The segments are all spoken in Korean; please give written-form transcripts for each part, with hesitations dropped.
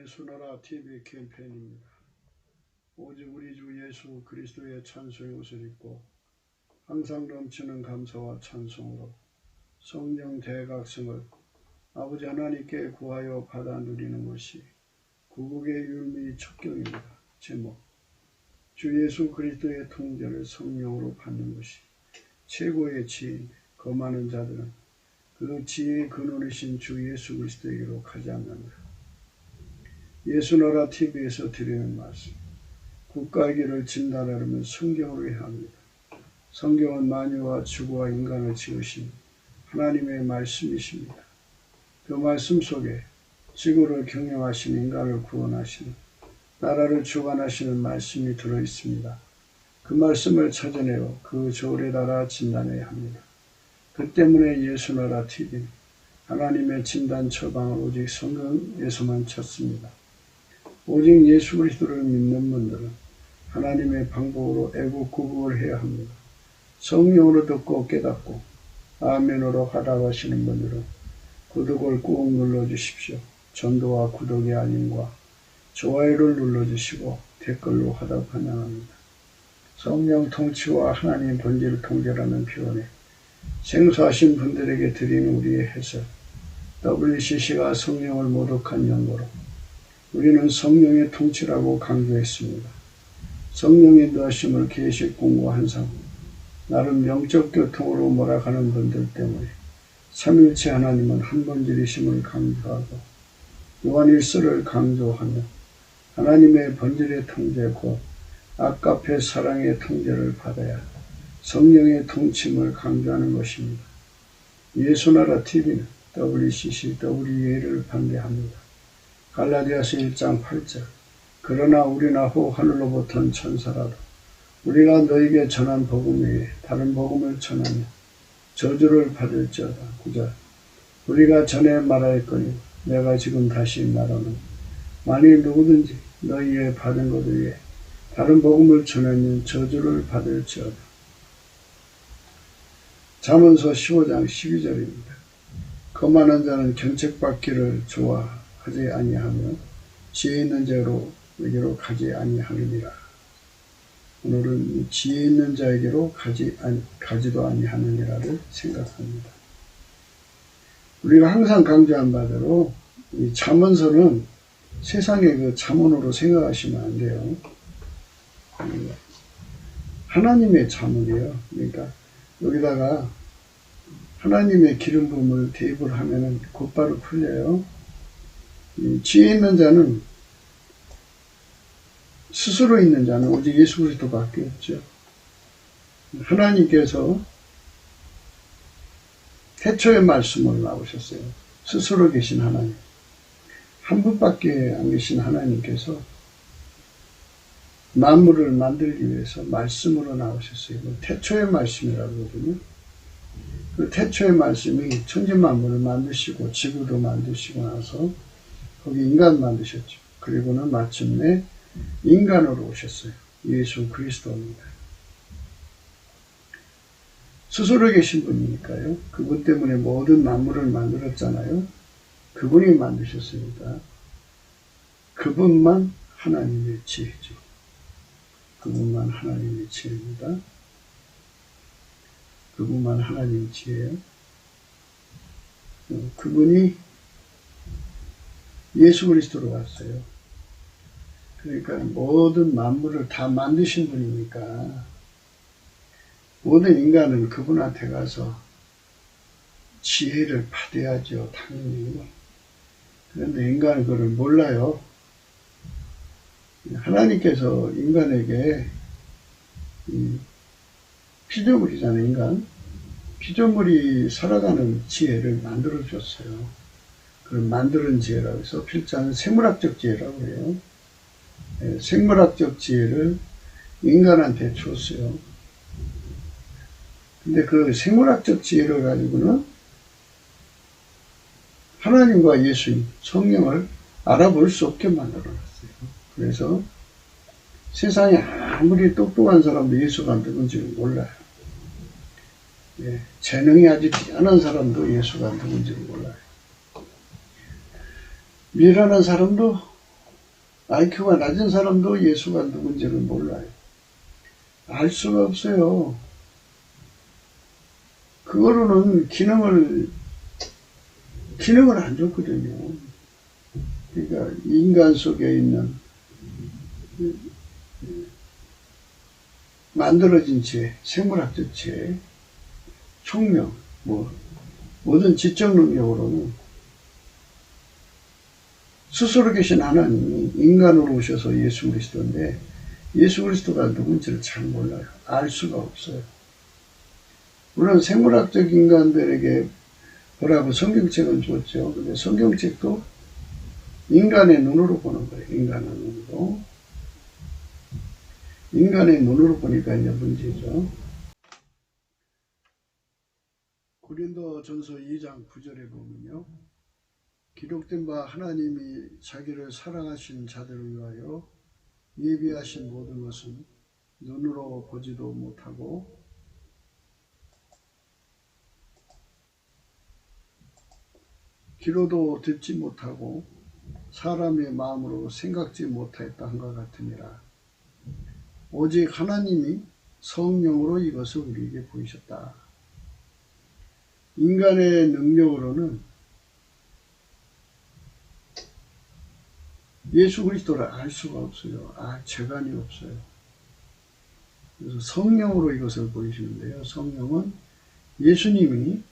예수나라 TV 캠페인입니다. 오직 우리 주 예수 그리스도의 찬송의 옷을 입고 항상 넘치는 감사와 찬송으로 성령 대각성을 아버지 하나님께 구하여 받아 누리는 것이 구국의 율미 첩경입니다. 제목: 주 예수 그리스도의 통제를 성령으로 받는 것이 최고의 지혜인데 그 많은 자들은 그 지혜의 근원이신 주 예수 그리스도에게로 가지 않는다. 예수나라 TV에서 드리는 말씀, 국가의 길을 진단하려면 성경으로 해야 합니다. 성경은 만유와 주구와 인간을 지으신 하나님의 말씀이십니다. 그 말씀 속에 지구를 경영하시는 인간을 구원하시는 나라를 주관하시는 말씀이 들어있습니다. 그 말씀을 찾아내어 그 저울에 달아 진단해야 합니다. 그 때문에 예수나라 TV는 하나님의 진단 처방을 오직 성경에서만 찾습니다. 오직 예수 그리스도를 믿는 분들은 하나님의 방법으로 애국구국을 해야 합니다. 성령으로 듣고 깨닫고 아멘으로 하다가시는 분들은 구독을 꾹 눌러주십시오. 전도와 구독의 알림과 좋아요를 눌러주시고 댓글로 하답 환영합니다. 성령 통치와 하나님 본질 통제라는 표현에 생소하신 분들에게 드리는 우리의 해설, WCC가 성령을 모독한 연고로 우리는 성령의 통치라고 강조했습니다. 성령의 인도하심을 계식 공부한 상 나름 영적 교통으로 몰아가는 분들 때문에 삼일체 하나님은 한 본질이심을 강조하고 요한일서를 강조하며 하나님의 본질의 통제 곧 아가페 사랑의 통제를 받아야 성령의 통침을 강조하는 것입니다. 예수나라 TV는 WCC, WEA를 반대합니다. 갈라디아서 1장 8절 그러나 우리나 호 하늘로부터는 천사라도 우리가 너에게 전한 복음 외에 다른 복음을 전하며 저주를 받을지어다. 9절 우리가 전에 말하였거니 내가 지금 다시 말하노니 만일 누구든지 너희의 받은 것 외에 다른 복음을 전하면 저주를 받을지어다. 잠언서 15장 12절입니다. 거만한 자는 경책받기를 좋아하지 아니하며 지혜 있는 자에게로 가지 아니하느니라. 오늘은 지혜 있는 자에게로 가지도 아니하느니라를 생각합니다. 우리가 항상 강조한 바대로 이 잠언서는 세상의 그 잠언으로 생각하시면 안 돼요. 하나님의 잠언이에요. 그러니까 여기다가 하나님의 기름 부음을 대입을 하면은 곧바로 풀려요. 지혜 있는 자는 스스로 있는 자는 오직 예수 그리스도밖에 없죠. 하나님께서 태초의 말씀으로 나오셨어요. 스스로 계신 하나님. 한 분밖에 안 계신 하나님께서 만물을 만들기 위해서 말씀으로 나오셨어요. 태초의 말씀이라고 하거든요. 그 태초의 말씀이 천지 만물을 만드시고 지구도 만드시고 나서 거기 인간 만드셨죠. 그리고는 마침내 인간으로 오셨어요. 예수 그리스도입니다. 스스로 계신 분이니까요. 그분 때문에 모든 만물을 만들었잖아요. 그분이 만드셨으니까 그분만 하나님의 지혜죠. 그분만 하나님의 지혜입니다. 그분만 하나님의 지혜예요. 그분이 예수 그리스도로 왔어요. 그러니까 모든 만물을 다 만드신 분이니까 모든 인간은 그분한테 가서 지혜를 받아야죠. 당연히. 그런데 인간은 그걸 몰라요. 하나님께서 인간에게 피조물이잖아요. 인간. 피조물이 살아가는 지혜를 만들어줬어요. 그걸 만드는 지혜라고 해서 필자는 생물학적 지혜라고 해요. 생물학적 지혜를 인간한테 줬어요. 근데 그 생물학적 지혜를 가지고는 하나님과 예수님, 성령을 알아볼 수 없게 만들어놨어요. 그래서 세상에 아무리 똑똑한 사람도 예수가 누군지 몰라요. 재능이 아주 뛰어난 사람도 예수가 누군지 몰라요. 미련한 사람도 IQ가 낮은 사람도 예수가 누군지를 몰라요. 알 수가 없어요. 그거로는 기능을 안 줬거든요. 그러니까 인간 속에 있는 만들어진 체, 생물학적 체, 총명, 모든 지적 능력으로는 스스로 계신 하나님이 인간으로 오셔서 예수 그리스도인데 예수 그리스도가 누군지를 잘 몰라요. 알 수가 없어요. 물론 생물학적 인간들에게 보라고 성경책은 줬죠. 근데 성경책도 인간의 눈으로 보는 거예요. 인간의 눈으로. 인간의 눈으로 보니까 이제 문제죠. 고린도전서 2장 9절에 보면요. 기록된 바 하나님이 자기를 사랑하신 자들을 위하여 예비하신 모든 것은 눈으로 보지도 못하고 귀로도 듣지 못하고 사람의 마음으로 생각지 못하였다 한것 같으니라. 오직 하나님이 성령으로 이것을 우리에게 보이셨다. 인간의 능력으로는 예수 그리스도를 알 수가 없어요. 재간이 없어요. 그래서 성령으로 이것을 보이시는데요. 성령은 예수님이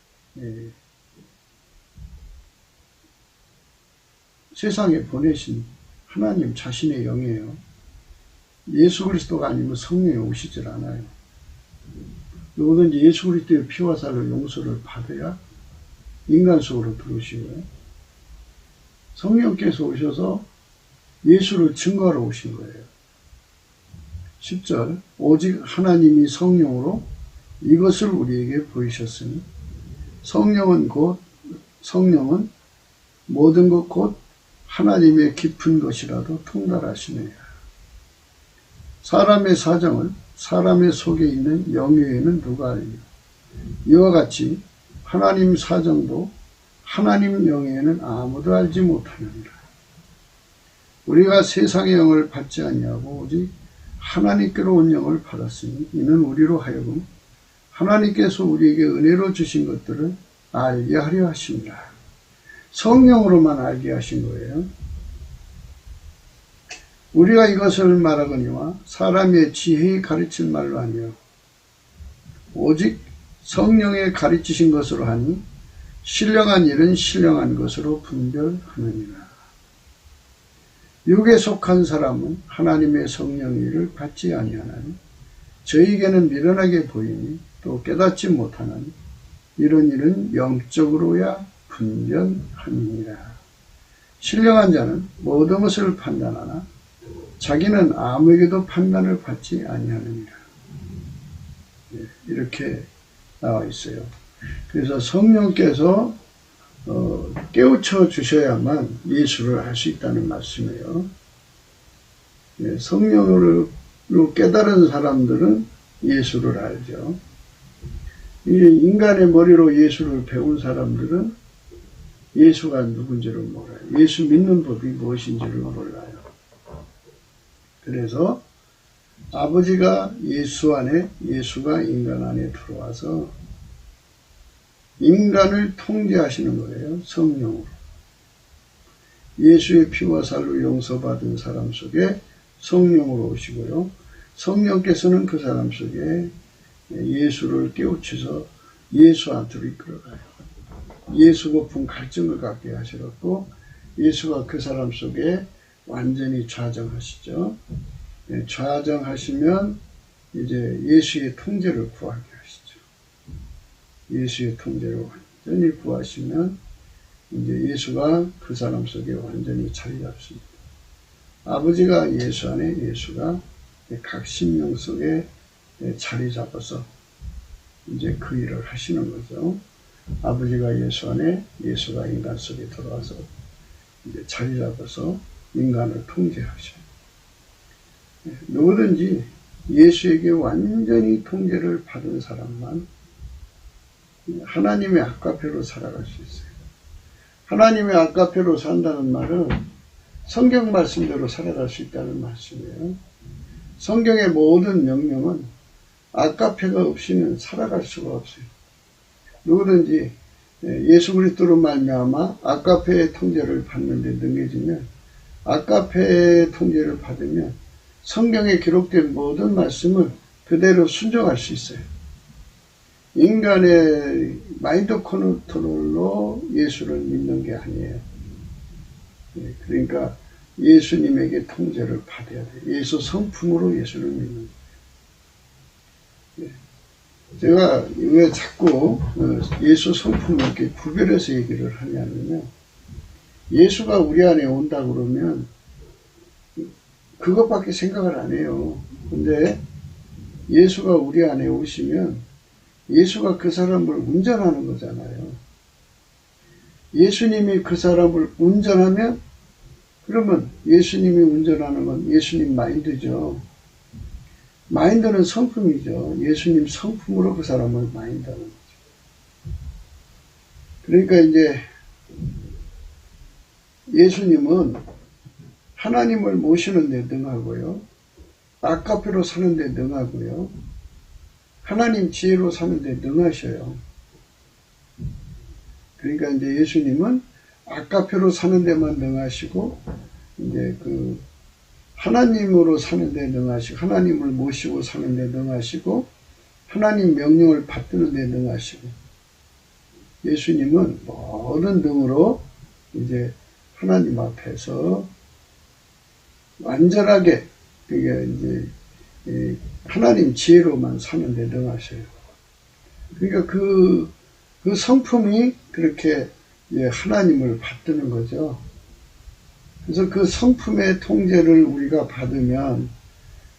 세상에 보내신 하나님 자신의 영이에요. 예수 그리스도가 아니면 성령이 오시질 않아요. 누구든지 예수 그리스도의 피와 살로 용서를 받아야 인간 속으로 들어오시고요. 성령께서 오셔서 예수를 증거하러 오신 거예요. 10절 오직 하나님이 성령으로 이것을 우리에게 보이셨으니 성령은 모든 것 곧 하나님의 깊은 것이라도 통달하시느니라. 사람의 사정을 사람의 속에 있는 영예에는 누가 알리요. 이와 같이 하나님 사정도 하나님 영예에는 아무도 알지 못하느니라. 우리가 세상의 영을 받지 아니하고 오직 하나님께로 온 영을 받았으니 이는 우리로 하여금 하나님께서 우리에게 은혜로 주신 것들을 알게 하려 하십니다. 성령으로만 알게 하신 거예요. 우리가 이것을 말하거니와 사람의 지혜에 가르칠 말로 아니요 오직 성령에 가르치신 것으로 하니 신령한 일은 신령한 것으로 분별하느니라. 육에 속한 사람은 하나님의 성령의 일을 받지 아니하나니 저에게는 미련하게 보이니 또 깨닫지 못하나니 이런 일은 영적으로야 분별함이니라. 신령한 자는 모든 것을 판단하나 자기는 아무에게도 판단을 받지 아니하느니라. 이렇게 나와 있어요. 그래서 성령께서 깨우쳐 주셔야만 예수를 알 수 있다는 말씀이에요. 성령으로 깨달은 사람들은 예수를 알죠. 인간의 머리로 예수를 배운 사람들은 예수가 누군지를 몰라요. 예수 믿는 법이 무엇인지를 몰라요. 그래서 아버지가 예수 안에, 예수가 인간 안에 들어와서 인간을 통제하시는 거예요. 성령으로. 예수의 피와 살로 용서받은 사람 속에 성령으로 오시고요. 성령께서는 그 사람 속에 예수를 깨우쳐서 예수 안으로 이끌어가요. 예수 고픈 갈증을 갖게 하시고 예수가 그 사람 속에 완전히 좌정하시죠. 좌정하시면 이제 예수의 통제를 구하게 하시죠. 예수의 통제를 완전히 구하시면 이제 예수가 그 사람 속에 완전히 자리 잡습니다. 아버지가 예수 안에, 예수가 각 심령 속에 자리 잡아서 이제 그 일을 하시는 거죠. 아버지가 예수 안에, 예수가 인간 속에 들어와서 이제 자리 잡아서 인간을 통제하셔요. 누구든지 예수에게 완전히 통제를 받은 사람만 하나님의 아까페로 살아갈 수 있어요. 하나님의 아까페로 산다는 말은 성경 말씀대로 살아갈 수 있다는 말씀이에요. 성경의 모든 명령은 아까페가 없이는 살아갈 수가 없어요. 누구든지 예수 그리스도로 말미암아 아까페의 통제를 받는 데 능해지면, 아까페의 통제를 받으면 성경에 기록된 모든 말씀을 그대로 순종할 수 있어요. 인간의 마인드 컨트롤로 예수를 믿는 게 아니에요. 그러니까 예수님에게 통제를 받아야 돼요. 예수 성품으로 예수를 믿는 거예요. 제가 왜 자꾸 예수 성품을 이렇게 구별해서 얘기를 하냐면요. 예수가 우리 안에 온다 그러면 그것밖에 생각을 안 해요. 근데 예수가 우리 안에 오시면 예수가 그 사람을 운전하는 거잖아요. 예수님이 그 사람을 운전하면, 그러면 예수님이 운전하는 건 예수님 마인드죠. 마인드는 성품이죠. 예수님 성품으로 그 사람을 마인드하는 거죠. 그러니까 이제 예수님은 하나님을 모시는 데 능하고요. 아까페로 사는 데 능하고요. 하나님 지혜로 사는 데 능하셔요. 그러니까 이제 예수님은 아까페로 사는 데만 능하시고, 이제 하나님으로 사는 데 능하시고, 하나님을 모시고 사는 데 능하시고, 하나님 명령을 받드는 데 능하시고, 예수님은 모든 등으로 이제 하나님 앞에서 완전하게, 그게 이제 하나님 지혜로만 사는 데 능하셔요. 그러니까 그 성품이 그렇게 하나님을 받드는 거죠. 그래서 그 성품의 통제를 우리가 받으면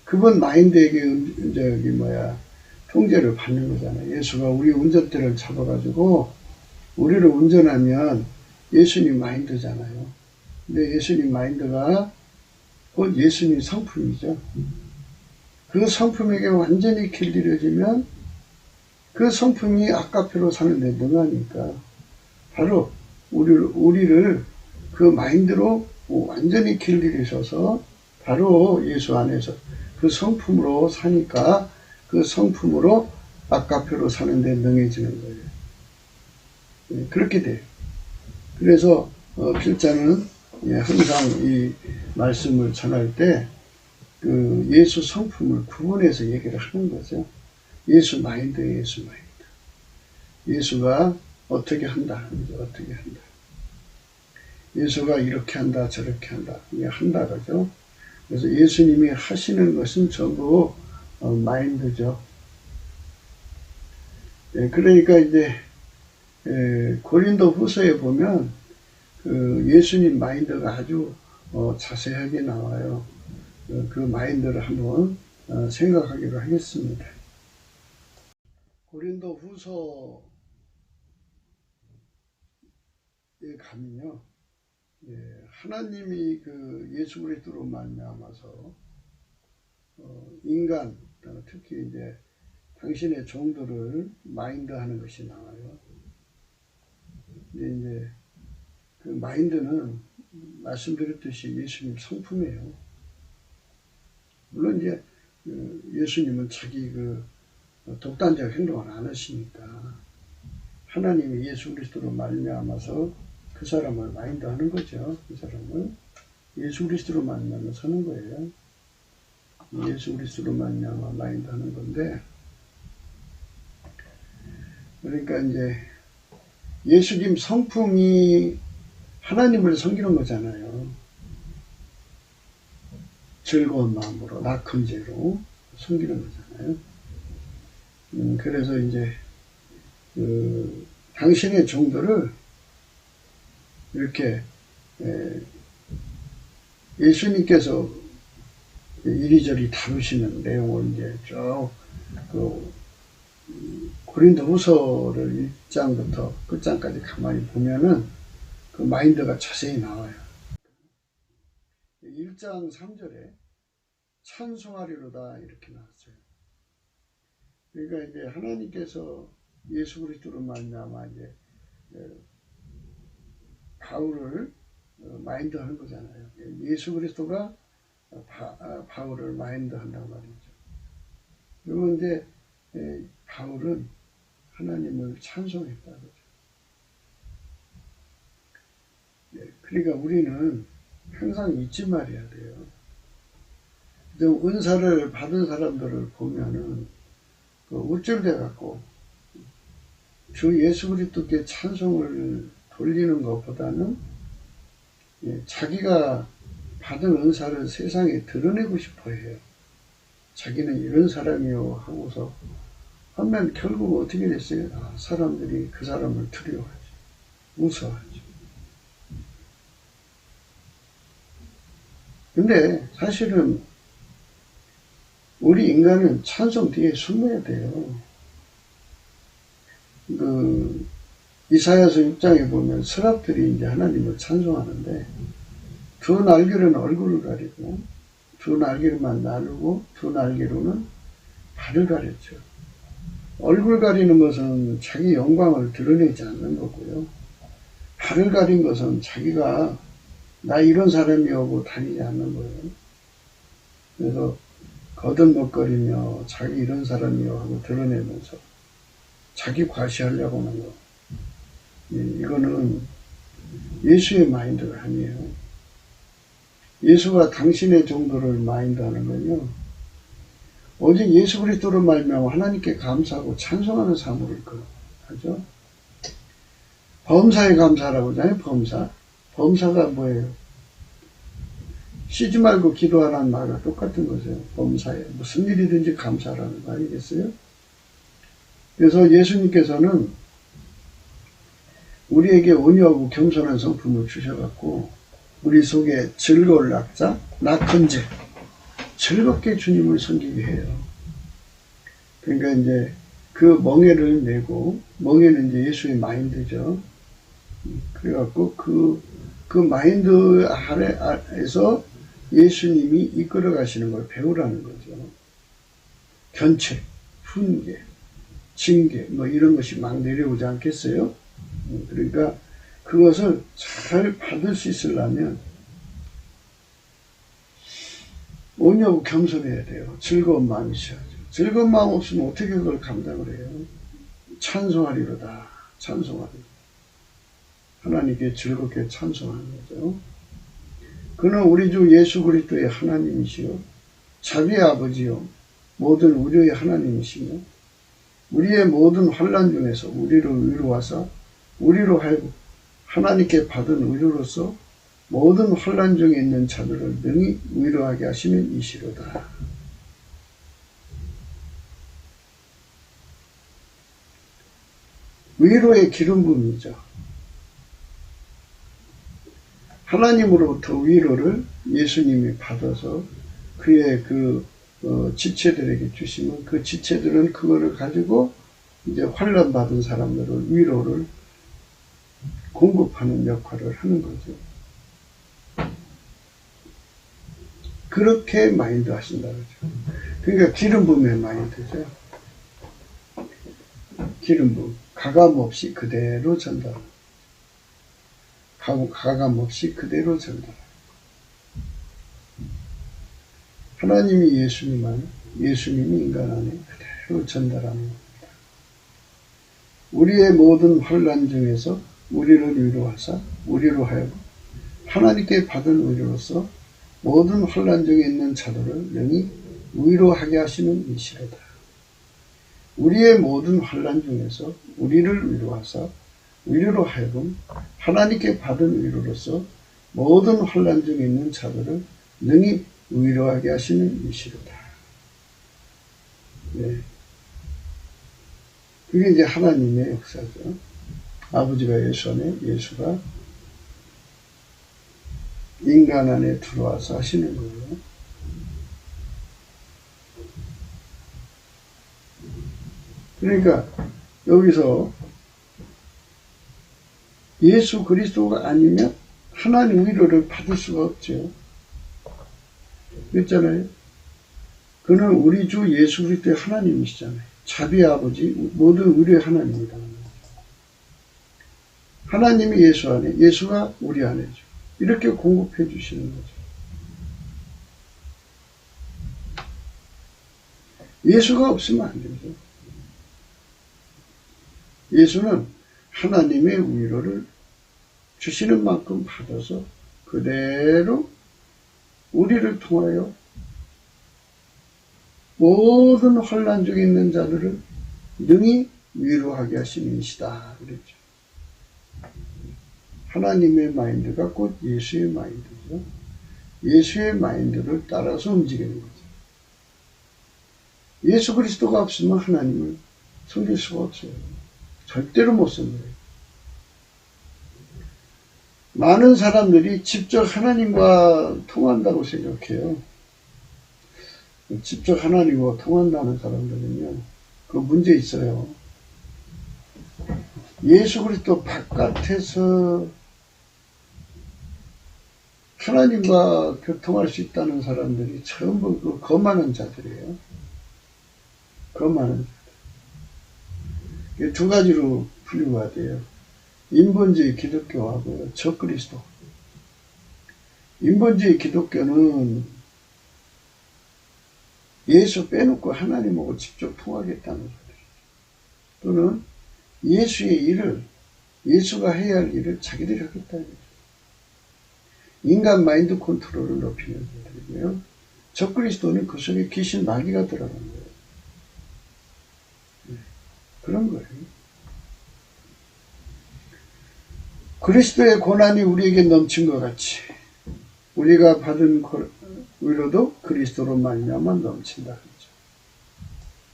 그분 마인드에게 통제를 받는 거잖아요. 예수가 우리 운전대를 잡아가지고 우리를 운전하면 예수님 마인드잖아요. 근데 예수님 마인드가 곧 예수님 성품이죠. 그 성품에게 완전히 길들여지면 그 성품이 아까페로 사는데 능하니까 바로 우리를 그 마인드로 완전히 길들이셔서 바로 예수 안에서 그 성품으로 사니까 그 성품으로 아까페로 사는데 능해지는 거예요. 그렇게 돼요. 그래서 필자는 항상 이 말씀을 전할 때 그 예수 성품을 구분해서 얘기를 하는 거죠. 예수 마인드, 예수 마인드. 예수가 어떻게 한다, 어떻게 한다. 예수가 이렇게 한다, 저렇게 한다, 한다 그죠. 그래서 예수님이 하시는 것은 전부 마인드죠. 그러니까 이제 고린도 후서에 보면 그 예수님 마인드가 아주 자세하게 나와요. 그 마인드를 한번 생각하기로 하겠습니다. 고린도 후서에 가면요, 하나님이 그 예수 그리스도로 말미암아서 인간, 특히 이제 당신의 종들을 마인드하는 것이 나와요. 근데 이제 그 마인드는 말씀드렸듯이 예수님 성품이에요. 물론 이제 예수님은 자기 독단적 행동을 안 하시니까 하나님이 예수 그리스도로 말미암아서 그 사람을 마인드하는 거죠. 그 사람을 예수 그리스도로 말미암아서 하는 거예요. 예수 그리스도로 말미암아 마인드하는 건데, 그러니까 이제 예수님 성품이 하나님을 섬기는 거잖아요. 즐거운 마음으로, 낙헌제로 섬기는 거잖아요. 그래서 이제 당신의 종들을 이렇게 예수님께서 이리저리 다루시는 내용을 이제 쭉 고린도 후서를 1장부터 끝장까지 가만히 보면은 그 마인드가 자세히 나와요. 1장 3절에 찬송하리로다 이렇게 나왔어요. 그러니까 이제 하나님께서 예수 그리스도로 말미암아 이제 바울을 마인드 하는 거잖아요. 예수 그리스도가 바울을 마인드 한단 말이죠. 그리고 이제 바울은 하나님을 찬송했다. 그죠? 그러니까 우리는 항상 잊지 말아야 돼요. 은사를 받은 사람들을 보면은 우쭐대 갖고 주 예수 그리스도께 찬송을 돌리는 것보다는 자기가 받은 은사를 세상에 드러내고 싶어 해요. 자기는 이런 사람이요 하고서 하면 결국 어떻게 됐어요? 사람들이 그 사람을 두려워하죠. 무서워하죠. 근데 사실은 우리 인간은 찬송 뒤에 숨어야 돼요. 이사야서 6장에 보면 서랍들이 이제 하나님을 찬송하는데 두 날개로는 얼굴을 가리고 두 날개로만 나누고 두 날개로는 발을 가렸죠. 얼굴 가리는 것은 자기 영광을 드러내지 않는 거고요. 발을 가린 것은 자기가 나 이런 사람이라고 다니지 않는 거예요. 그래서 거듭먹거리며 자기 이런 사람이요 하고 드러내면서 자기 과시하려고 하는 거. 이거는 예수의 마인드가 아니에요. 예수가 당신의 정도를 마인드하는 건요. 오직 예수 그리스도로 말미암아 하나님께 감사하고 찬송하는 삶으로 하죠. 범사에 감사라고 하잖아요. 범사가 뭐예요? 쉬지 말고 기도하라는 말과 똑같은 거죠. 범사에 무슨 일이든지 감사하라는 거 아니겠어요? 그래서 예수님께서는 우리에게 온유하고 겸손한 성품을 주셔갖고 우리 속에 즐거울 낙헌제 즐겁게 주님을 섬기게 해요. 그러니까 이제 그 멍에를 내고 멍에는 이제 예수의 마인드죠. 그래갖고 그 마인드 아래에서 예수님이 이끌어 가시는 걸 배우라는 거죠. 견책, 훈계, 징계 뭐 이런 것이 막 내려오지 않겠어요? 그러니까 그것을 잘 받을 수 있으려면 온유하고 겸손해야 돼요. 즐거운 마음이 있어야죠. 즐거운 마음 없으면 어떻게 그걸 감당을 해요? 찬송하리로다. 찬송하리로다. 하나님께 즐겁게 찬송하는 거죠. 그는 우리 주 예수 그리스도의 하나님이시요 자비의 아버지요 모든 우리의 하나님이시며 우리의 모든 환난 중에서 우리를 위로하사 우리로 하여금 하나님께 받은 위로로서 모든 환난 중에 있는 자들을 능히 위로하게 하시는 이시로다. 위로의 기름 부음이죠. 하나님으로부터 위로를 예수님이 받아서 그의 지체들에게 주시면 그 지체들은 그거를 가지고 이제 환난 받은 사람들을 위로를 공급하는 역할을 하는 거죠. 그렇게 마인드 하신다 그러죠. 그러니까 기름 부음의 마인드죠. 기름 부음, 가감 없이 그대로 전달. 가감 없이 그대로 전달. 하나님이 예수님이 인간 안에 그대로 전달하는 겁니다. 우리의 모든 환난 중에서 우리를 위로하사 우리로 하여금 하나님께 받은 위로로서 모든 환난 중에 있는 자들을 능히 위로하게 하시는 이시로다. 우리의 모든 환난 중에서 우리를 위로하사 위로로 하여금 하나님께 받은 위로로서 모든 환난 중에 있는 자들을 능히 위로하게 하시는 이시로다. 네. 그게 이제 하나님의 역사죠. 아버지가 예수 안에, 예수가 인간 안에 들어와서 하시는 거예요. 그러니까 여기서 예수 그리스도가 아니면 하나님 위로를 받을 수가 없죠. 그랬잖아요. 그는 우리 주 예수 그리스도의 하나님이시잖아요. 자비의 아버지, 모든 우리의 하나님이다. 하나님이 예수 안에, 예수가 우리 안에죠. 이렇게 공급해 주시는 거죠. 예수가 없으면 안 되죠. 예수는 하나님의 위로를 주시는 만큼 받아서 그대로 우리를 통하여 모든 환난 중에 있는 자들을 능히 위로하게 하신 이시다 그랬죠. 하나님의 마인드가 곧 예수의 마인드죠. 예수의 마인드를 따라서 움직이는 거죠. 예수 그리스도가 없으면 하나님을 섬길 수가 없어요. 절대로 못 섬겨요. 많은 사람들이 직접 하나님과 통한다고 생각해요. 직접 하나님과 통한다는 사람들은요, 그 문제 있어요. 예수 그리스도 바깥에서 하나님과 교통할 수 있다는 사람들이 전부 그 거만한 자들이에요. 거만한 자들. 두 가지로 분류가 돼요. 인본주의 기독교하고 적그리스도. 인본주의 기독교는 예수 빼놓고 하나님하고 직접 통하겠다는 거예요. 또는 예수의 일을, 예수가 해야 할 일을 자기들이 하겠다는 거죠. 인간 마인드 컨트롤을 높이는 분들이고요. 적그리스도는 그 속에 귀신 마귀가 들어간 거예요. 그런 거예요. 그리스도의 고난이 우리에게 넘친 것 같이 우리가 받은 위로도 그리스도로 말미암아 넘친다.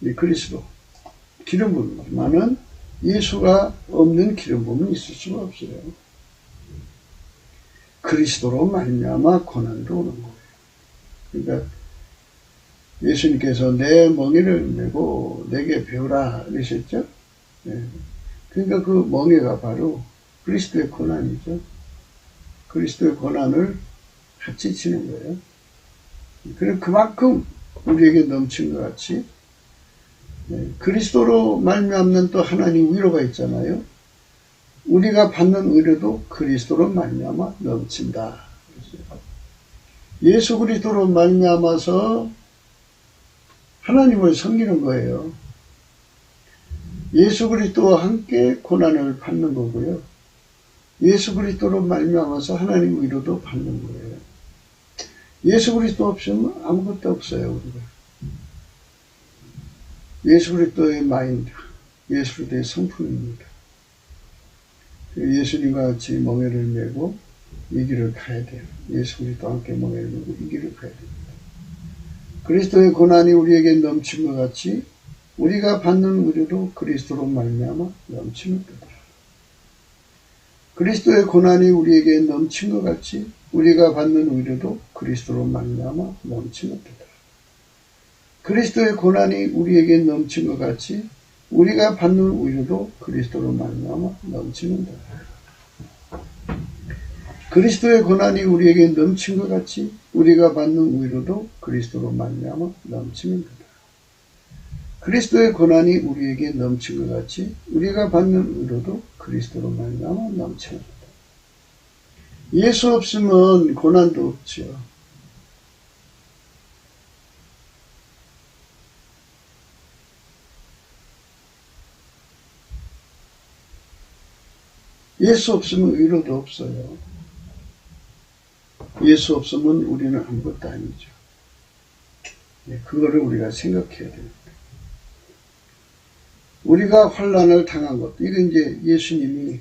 이 그리스도 기름 부음만은 예수가 없는 기름 부음은 있을 수가 없어요. 그리스도로 말미암아 고난도 오는 거예요. 그러니까 예수님께서 내 멍에를 메고 내게 배우라 그러셨죠? 네. 그러니까 그 멍에가 바로 그리스도의 고난이죠. 그리스도의 고난을 같이 치는 거예요. 그래서 그만큼 우리에게 넘친 것 같이 그리스도로 말미암는 또 하나님 위로가 있잖아요. 우리가 받는 위로도 그리스도로 말미암아 넘친다. 예수 그리스도로 말미암아서 하나님을 섬기는 거예요. 예수 그리스도와 함께 고난을 받는 거고요. 예수 그리스도로 말미암아서 하나님 위로도 받는 거예요. 예수 그리스도 없으면 아무것도 없어요. 우리가. 예수 그리스도의 마인드, 예수 그리스도의 성품입니다. 예수님과 같이 멍에를 메고 이 길을 가야 돼요. 예수 그리스도와 함께 멍에를 메고 이 길을 가야 됩니다. 그리스도의 고난이 우리에게 넘친 것 같이 우리가 받는 위로도 그리스도로 말미암아 넘치는 거다. 그리스도의 고난이 우리에게 넘친 것 같이 우리가 받는 위로도 그리스도로 말미암아 넘치는 거다. 그리스도의 고난이 우리에게 넘친 것 같이 우리가 받는 위로도 그리스도로 말미암아 넘치는 거다. 그리스도의 고난이 우리에게 넘친 것 같이 우리가 받는 위로도 그리스도로 말미암아 넘치는 거다. 그리스도의 고난이 우리에게 넘친 것 같이 우리가 받는 위로도 그리스도로 말미암아 넘치는 거다. 예수 없으면 고난도 없죠. 예수 없으면 위로도 없어요. 예수 없으면 우리는 아무것도 아니죠. 그거를 우리가 생각해야 됩니다. 우리가 환난을 당한 것도 이건 이제 예수님이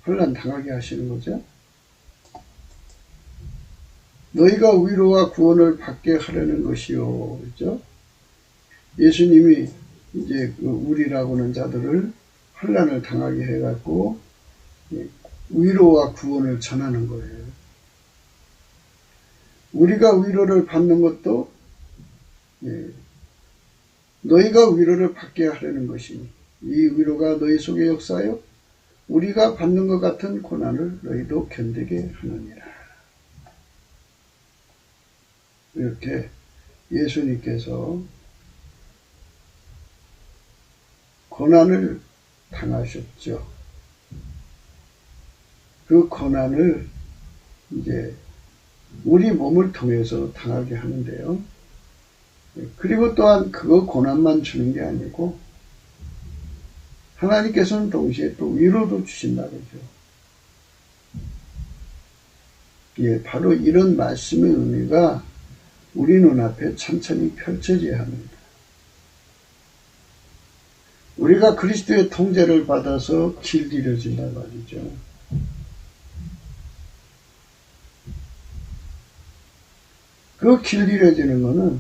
환난 당하게 하시는 거죠. 너희가 위로와 구원을 받게 하려는 것이요, 그렇죠? 예수님이 이제 그 우리라고 하는 자들을 환난을 당하게 해갖고 위로와 구원을 전하는 거예요. 우리가 위로를 받는 것도 너희가 위로를 받게 하려는 것이니 이 위로가 너희 속에 역사하여 우리가 받는 것 같은 고난을 너희도 견디게 하느니라. 이렇게 예수님께서 고난을 당하셨죠. 그 고난을 이제 우리 몸을 통해서 당하게 하는데요. 그리고 또한 그거 고난만 주는 게 아니고 하나님께서는 동시에 또 위로도 주신다 그러죠. 예, 바로 이런 말씀의 의미가 우리 눈앞에 천천히 펼쳐져야 합니다. 우리가 그리스도의 통제를 받아서 길들여진다 말이죠. 그 길들여지는 것은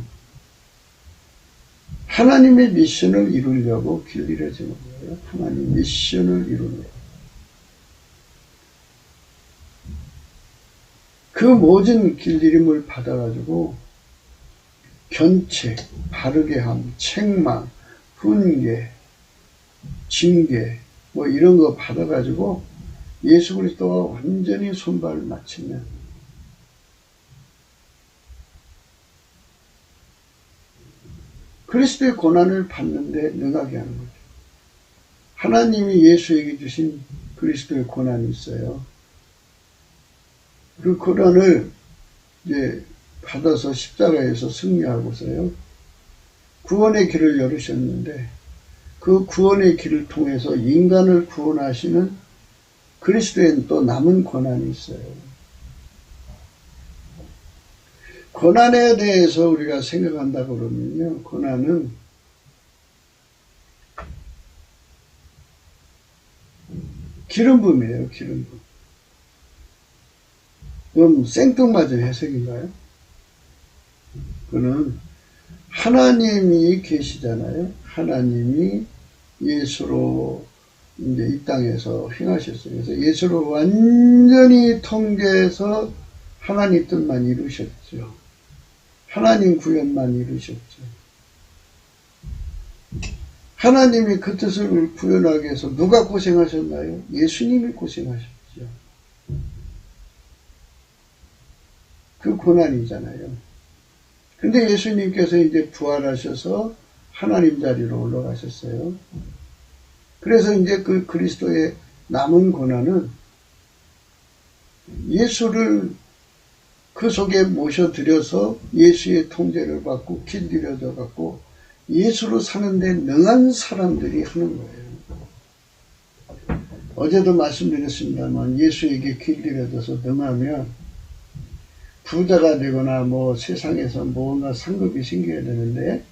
하나님의 미션을 이루려고 길들여지는 거예요. 하나님 미션을 이루려고. 그 모든 길들임을 받아가지고 견책, 바르게 함, 책망, 훈계, 징계 뭐 이런 거 받아가지고 예수 그리스도와 완전히 손발을 맞추면 그리스도의 고난을 받는데 능하게 하는 거죠. 하나님이 예수에게 주신 그리스도의 고난이 있어요. 그 고난을 이제 받아서 십자가에서 승리하고서요. 구원의 길을 열으셨는데 그 구원의 길을 통해서 인간을 구원하시는 그리스도에는 또 남은 고난이 있어요. 고난에 대해서 우리가 생각한다 그러면요. 고난은 기름붐이에요. 기름붐. 그럼 생뚱맞은 해석인가요? 그는 하나님이 계시잖아요. 하나님이 예수로 이제 이 땅에서 행하셨어요. 그래서 예수를 완전히 통제해서 하나님 뜻만 이루셨죠. 하나님 구현만 이루셨죠. 하나님이 그 뜻을 구현하기 위해서 누가 고생하셨나요? 예수님이 고생하셨죠. 그 고난이잖아요. 근데 예수님께서 이제 부활하셔서 하나님 자리로 올라가셨어요. 그래서 이제 그 그리스도의 남은 고난은 예수를 그 속에 모셔드려서 예수의 통제를 받고 길들여져 갖고 예수로 사는데 능한 사람들이 하는 거예요. 어제도 말씀드렸습니다만 예수에게 길들여져서 능하면 부자가 되거나 뭐 세상에서 뭔가 상급이 생겨야 되는데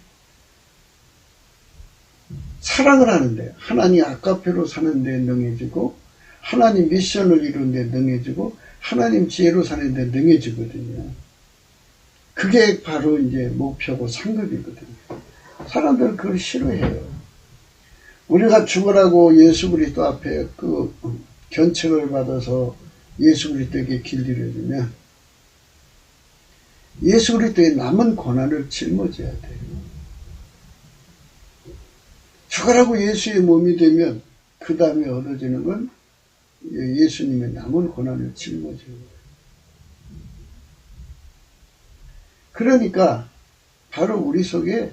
사랑을 하는데 하나님 아카페로 사는데 능해지고 하나님 미션을 이루는데 능해지고 하나님 지혜로 사는데 능해지거든요. 그게 바로 이제 목표고 상급이거든요. 사람들은 그걸 싫어해요. 우리가 죽으라고 예수 그리스도 앞에 그 견책을 받아서 예수 그리스도에게 길들여주면 예수 그리스도의 남은 고난을 짊어져야 돼요. 죽으라고 예수의 몸이 되면 그 다음에 얻어지는 건 예수님의 남은 고난을 짊어지는 거예요. 그러니까 바로 우리 속에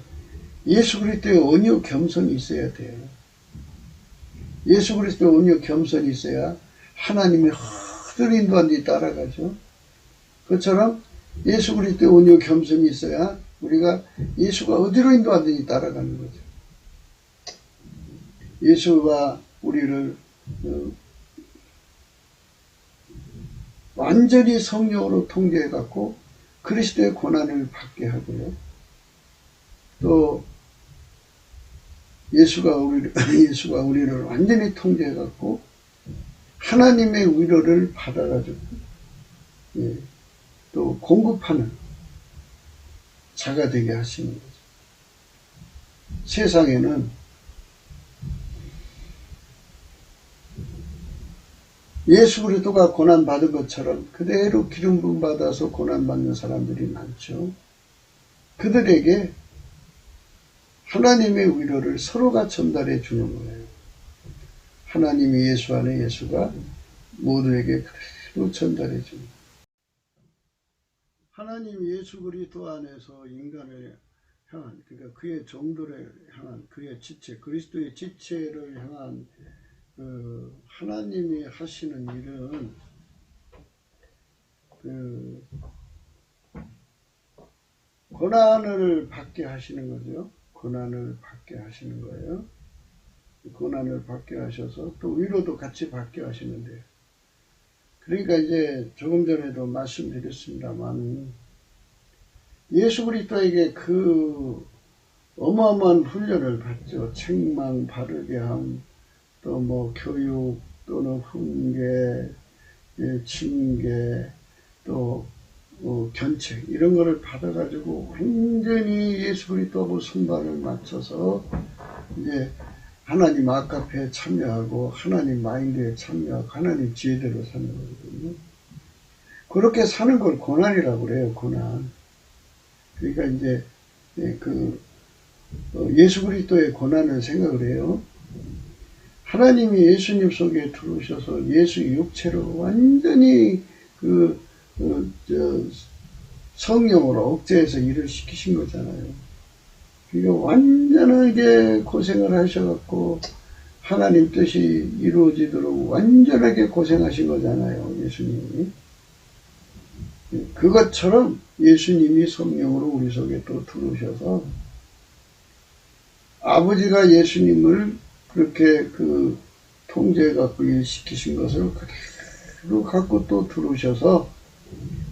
예수 그리스도의 온유 겸손이 있어야 돼요. 예수 그리스도의 온유 겸손이 있어야 하나님의 허들 인도하는 데 따라가죠. 그처럼 예수 그리스도의 온유 겸손이 있어야 우리가 예수가 어디로 인도하든지 따라가는 거죠. 예수가 우리를 완전히 성령으로 통제해 갖고 그리스도의 고난을 받게 하고요. 또 예수가 우리를 완전히 통제해 갖고 하나님의 위로를 받아가지고 또 공급하는 자가 되게 하시는 거죠. 세상에는 예수 그리스도가 고난받은 것처럼 그대로 기름 부음 받아서 고난받는 사람들이 많죠. 그들에게 하나님의 위로를 서로가 전달해 주는 거예요. 하나님이 예수 안에 예수가 모두에게 그대로 전달해 줍니다. 하나님 예수 그리스도 안에서 인간을 향한, 그러니까 그의 정도를 향한, 그의 지체, 그리스도의 지체를 향한 하나님이 하시는 일은 그 고난을 받게 하시는 거죠. 고난을 받게 하시는 거예요. 고난을 받게 하셔서 또 위로도 같이 받게 하시는데요. 그러니까 이제 조금 전에도 말씀드렸습니다만 예수 그리스도에게 그 어마어마한 훈련을 받죠. 책망 바르게 함, 또 뭐 교육 또는 훈계, 징계, 또 견책 이런 거를 받아가지고 완전히 예수 그리스도하고 손발을 맞춰서 이제 하나님 아카페에 참여하고 하나님 마인드에 참여하고 하나님 지혜대로 사는 거거든요. 그렇게 사는 걸 고난이라고 그래요. 고난. 그러니까 이제 예수 그리스도의 고난을 생각을 해요. 하나님이 예수님 속에 들어오셔서 예수 육체로 완전히 성령으로 억제해서 일을 시키신 거잖아요. 그러니까 완전하게 고생을 하셔갖고 하나님 뜻이 이루어지도록 완전하게 고생하신 거잖아요. 예수님이. 그것처럼 예수님이 성령으로 우리 속에 또 들어오셔서 아버지가 예수님을 그렇게 통제해갖고 일시키신 것을 그대로 갖고 또 들어오셔서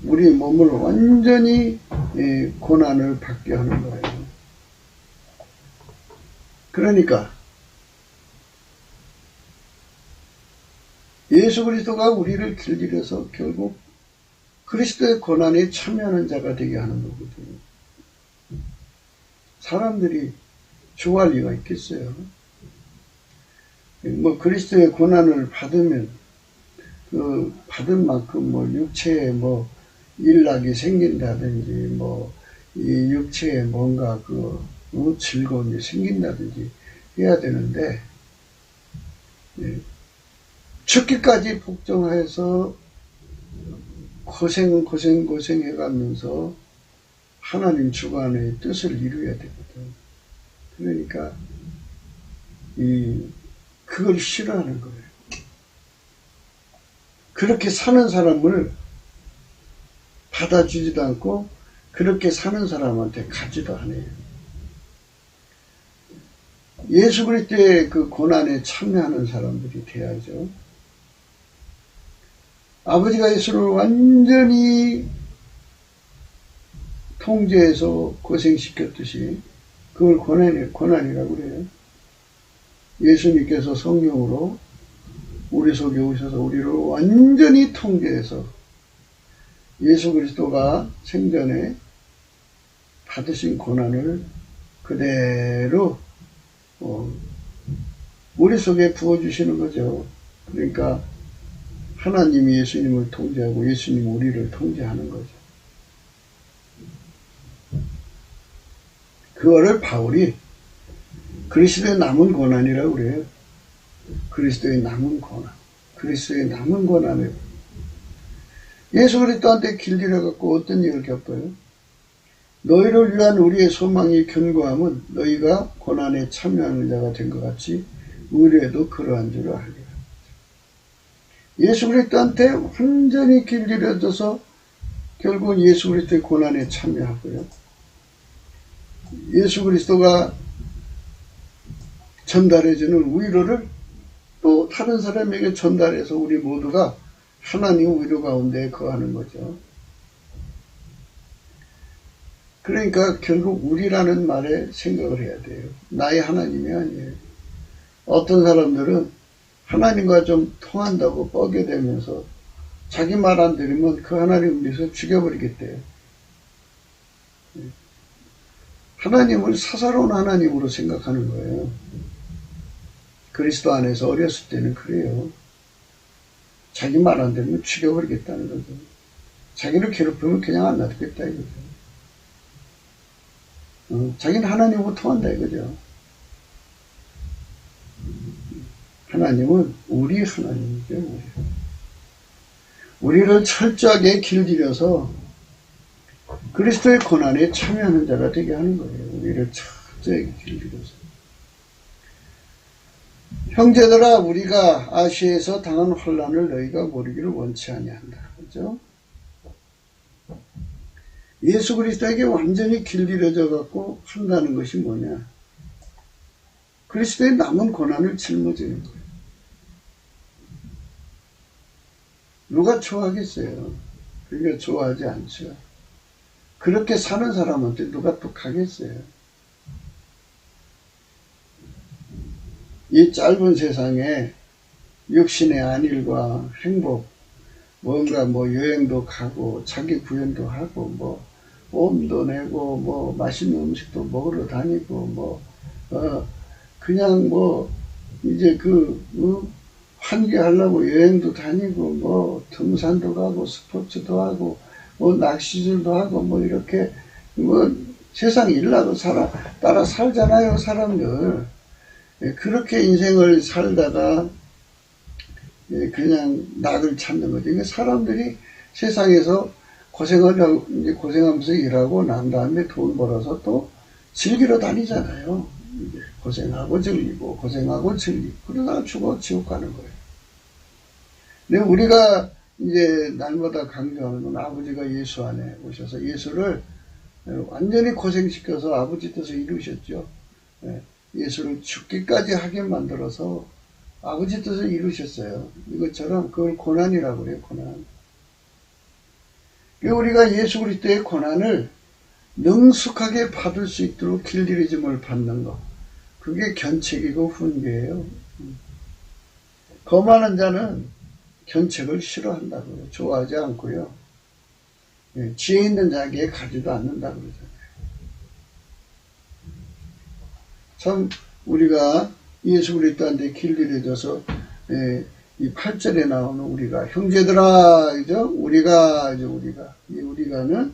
우리 몸을 완전히 고난을 받게 하는 거예요. 그러니까 예수 그리스도가 우리를 길들여서 결국 그리스도의 고난에 참여하는 자가 되게 하는 거거든요. 사람들이 좋아할 리가 있겠어요. 뭐 그리스도의 고난을 받으면 그 받은 만큼 뭐 육체에 뭐 일락이 생긴다든지 뭐 이 육체에 뭔가 즐거움이 생긴다든지 해야 되는데 죽기까지 복종해서 고생해가면서 하나님 주관의 뜻을 이루어야 되거든. 그러니까 그걸 싫어하는 거예요. 그렇게 사는 사람을 받아주지도 않고 그렇게 사는 사람한테 가지도 않아요. 예수 그리스도의 그 고난에 참여하는 사람들이 돼야죠. 아버지가 예수를 완전히 통제해서 고생시켰듯이 그걸 고난이라고 그래요. 예수님께서 성령으로 우리 속에 오셔서 우리를 완전히 통제해서 예수 그리스도가 생전에 받으신 고난을 그대로 우리 속에 부어주시는 거죠. 그러니까 하나님이 예수님을 통제하고 예수님이 우리를 통제하는 거죠. 그거를 바울이 그리스도의 남은 고난이라고 그래요. 그리스도의 남은 고난. 그리스도의 남은 고난을 예수 그리스도한테 길들여갖고 어떤 일을 겪어요? 너희를 위한 우리의 소망이 견고함은 너희가 고난에 참여하는 자가 된 것 같이 의뢰도 그러한 줄을 알리라. 예수 그리스도한테 완전히 길들여져서 결국은 예수 그리스도의 고난에 참여하고요. 예수 그리스도가 전달해주는 위로를 또 다른 사람에게 전달해서 우리 모두가 하나님 위로 가운데 거하는 거죠. 그러니까 결국 우리라는 말에 생각을 해야 돼요. 나의 하나님이 아니에요. 어떤 사람들은 하나님과 좀 통한다고 뻐겨대면서 자기 말 안 들으면 그 하나님을 위해서 죽여버리겠대요. 하나님을 사사로운 하나님으로 생각하는 거예요. 그리스도 안에서 어렸을 때는 그래요. 자기 말 안 들으면 죽여버리겠다는 거죠. 자기를 괴롭히면 그냥 안 놔두겠다 이거죠. 자기는 하나님하고 통한다 이거죠. 하나님은 우리 하나님이죠. 우리를 철저하게 길들여서 그리스도의 고난에 참여하는 자가 되게 하는 거예요. 우리를 철저하게 길들여서. 형제들아, 우리가 아시아에서 당한 환난을 너희가 모르기를 원치 아니한다. 그죠? 예수 그리스도에게 완전히 길들여져 갖고 한다는 것이 뭐냐? 그리스도의 남은 고난을 짊어지는 거예요. 누가 좋아하겠어요? 그러니까 좋아하지 않죠. 그렇게 사는 사람한테 누가 또 가겠어요? 이 짧은 세상에 육신의 안일과 행복, 뭔가 뭐 여행도 가고 자기 구현도 하고 뭐 보험도 내고 뭐 맛있는 음식도 먹으러 다니고 그냥 이제 환기하려고 여행도 다니고 뭐 등산도 가고 스포츠도 하고 뭐 낚시질도 하고 뭐 이렇게 세상 일나도 따라 살잖아요, 사람들. 그렇게 인생을 살다가 그냥 낙을 찾는 거죠. 그러니까 사람들이 세상에서 고생하면서 일하고 난 다음에 돈 벌어서 또 즐기러 다니잖아요. 이제 고생하고 즐기고 고생하고 즐기고 그러다가 죽어 지옥 가는 거예요. 근데 우리가 이제 날마다 강조하는 건 아버지가 예수 안에 오셔서 예수를 완전히 고생시켜서 아버지 뜻을 이루셨죠. 예수를 죽기까지 하게 만들어서 아버지 뜻을 이루셨어요. 이것처럼 그걸 고난이라고 해요, 고난. 우리가 예수 그리스도의 고난을 능숙하게 받을 수 있도록 길들여짐을 받는 것. 그게 견책이고 훈계예요. 거만한 자는 견책을 싫어한다고요. 좋아하지 않고요. 지혜 있는 자에게 가지도 않는다고 그러잖아요. 참 우리가 예수 그리스도한테 길들여져서 이 8절에 나오는 우리가 형제들아, 그죠? 이 우리가는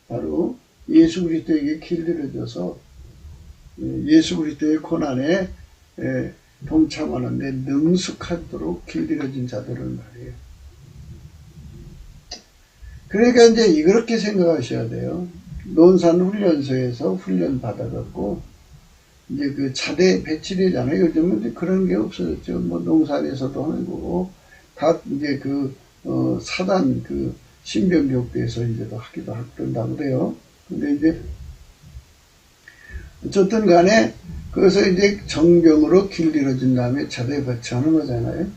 바로 예수 그리스도에게 길들여져서 예수 그리스도의 고난에 동참하는데 능숙하도록 길들여진 자들을 말해요. 그러니까 이제 이렇게 생각하셔야 돼요. 논산훈련소에서 훈련 받아갖고 이제 그 차대 배치되잖아요. 요즘은 그런 게 없어졌죠. 뭐 농산에서도 하는 거고 각 이제 사단 신병교육대에서 이제도 하기도 한다고 그래요. 근데 이제 어쨌든 간에 그래서 이제 정병으로 길들여진 다음에 차대 배치하는 거잖아요.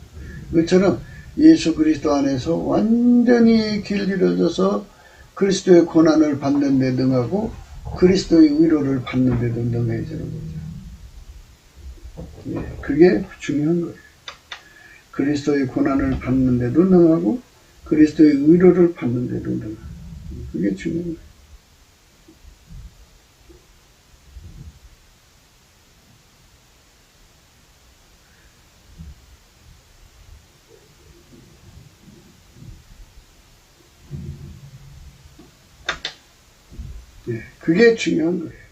그처럼 예수 그리스도 안에서 완전히 길들여져서 그리스도의 고난을 받는 데 능하고 그리스도의 위로를 받는 데도 능해지는 거죠. 그게 중요한 거예요. 그리스도의 고난을 받는 데도 능하고 그리스도의 위로를 받는 데도 능하고 그게 중요한 거예요. 그게 중요한 거예요.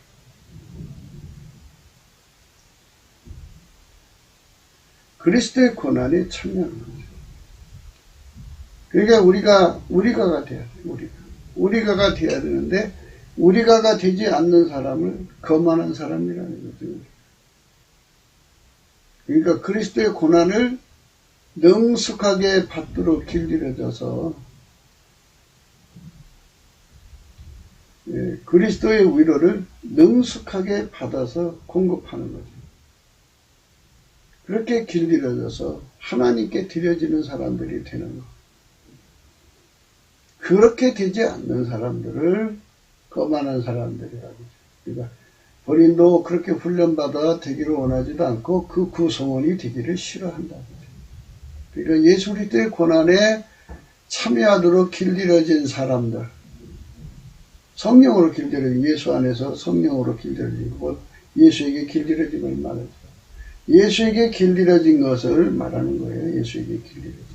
그리스도의 고난에 참여하는 거죠. 그러니까 우리가가 돼야 돼요. 우리가가 돼야 되는데 우리가가 되지 않는 사람을 거만한 사람이라는 거죠. 그러니까 그리스도의 고난을 능숙하게 받도록 길들여져서 그리스도의 위로를 능숙하게 받아서 공급하는 거죠. 그렇게 길들여져서 하나님께 드려지는 사람들이 되는 것. 그렇게 되지 않는 사람들을 거만한 사람들이라고 하죠. 그러니까 본인도 그렇게 훈련받아 되기를 원하지도 않고 그 구성원이 되기를 싫어한다고 하죠. 그러니까 예수 그리스도의 고난에 참여하도록 길들여진 사람들, 성령으로 길들여진, 예수 안에서 성령으로 길들여진 것, 예수에게 길들여짐을 말하죠. 예수에게 길들여진 것을 말하는 거예요. 예수에게 길들여진 것.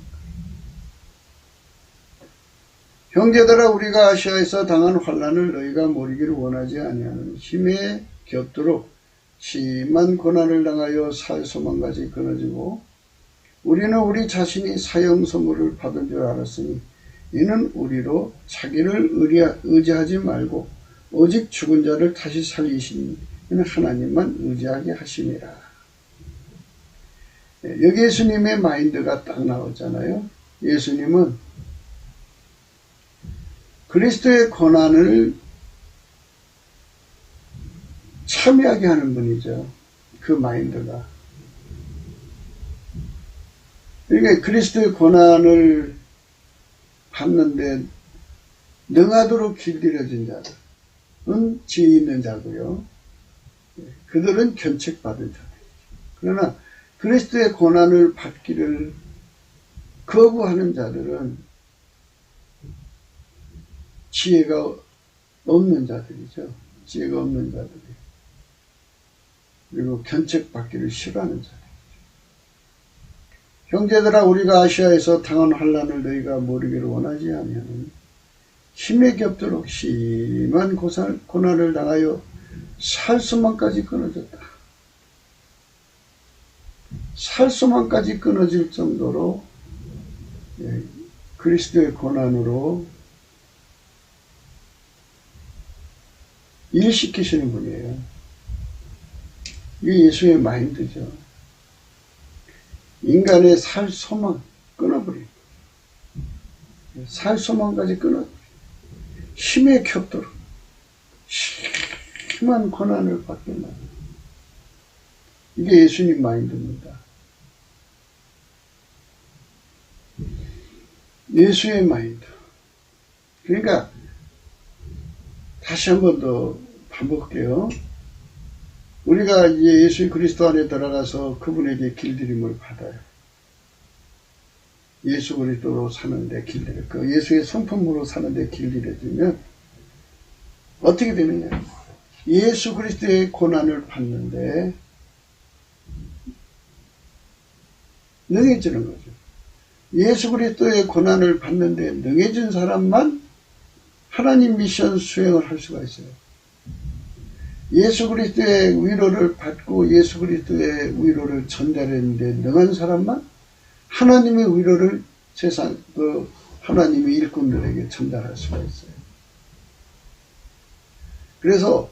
형제들아, 우리가 아시아에서 당한 환난을 너희가 모르기를 원하지 아니하는 힘에 겹도록 심한 고난을 당하여 살 소망까지 끊어지고 우리는 우리 자신이 사형 선고를 받은 줄 알았으니 이는 우리로 자기를 의지하지 말고 오직 죽은 자를 다시 살리시니 이는 하나님만 의지하게 하심이라. 여기 예수님의 마인드가 딱 나오잖아요. 예수님은 그리스도의 고난을 참여하게 하는 분이죠. 그 마인드가. 그러니까 그리스도의 고난을 받는데 능하도록 길들여진 자들은 지혜 있는 자고요. 그들은 견책받은 자들이죠. 그러나 그리스도의 고난을 받기를 거부하는 자들은 지혜가 없는 자들이죠. 지혜가 없는 자들이. 그리고 견책받기를 싫어하는 자들. 형제들아, 우리가 아시아에서 당한 환난을 너희가 모르기를 원하지 아니하는 힘에 겹도록 심한 고난을 당하여 살수만까지 끊어졌다. 살수만까지 끊어질 정도로 그리스도의 고난으로 일시키시는 분이에요. 이게 예수의 마인드죠. 인간의 살 소망 끊어버리고 살 소망까지 끊어버리고 힘에 겹도록 심한 고난을 받게 만든 이게 예수님 마인드입니다. 예수의 마인드. 그러니까 다시 한 번 더 반복할게요. 우리가 이제 예수 그리스도 안에 들어가서 그분에게 길들임을 받아요. 예수 그리스도로 사는데 길들여, 예수의 성품으로 사는데 길들여지면 어떻게 되느냐? 예수 그리스도의 고난을 받는데 능해지는 거죠. 예수 그리스도의 고난을 받는데 능해진 사람만 하나님 미션 수행을 할 수가 있어요. 예수 그리스도의 위로를 받고 예수 그리스도의 위로를 전달했는데 능한 사람만 하나님의 위로를 하나님의 일꾼들에게 전달할 수가 있어요. 그래서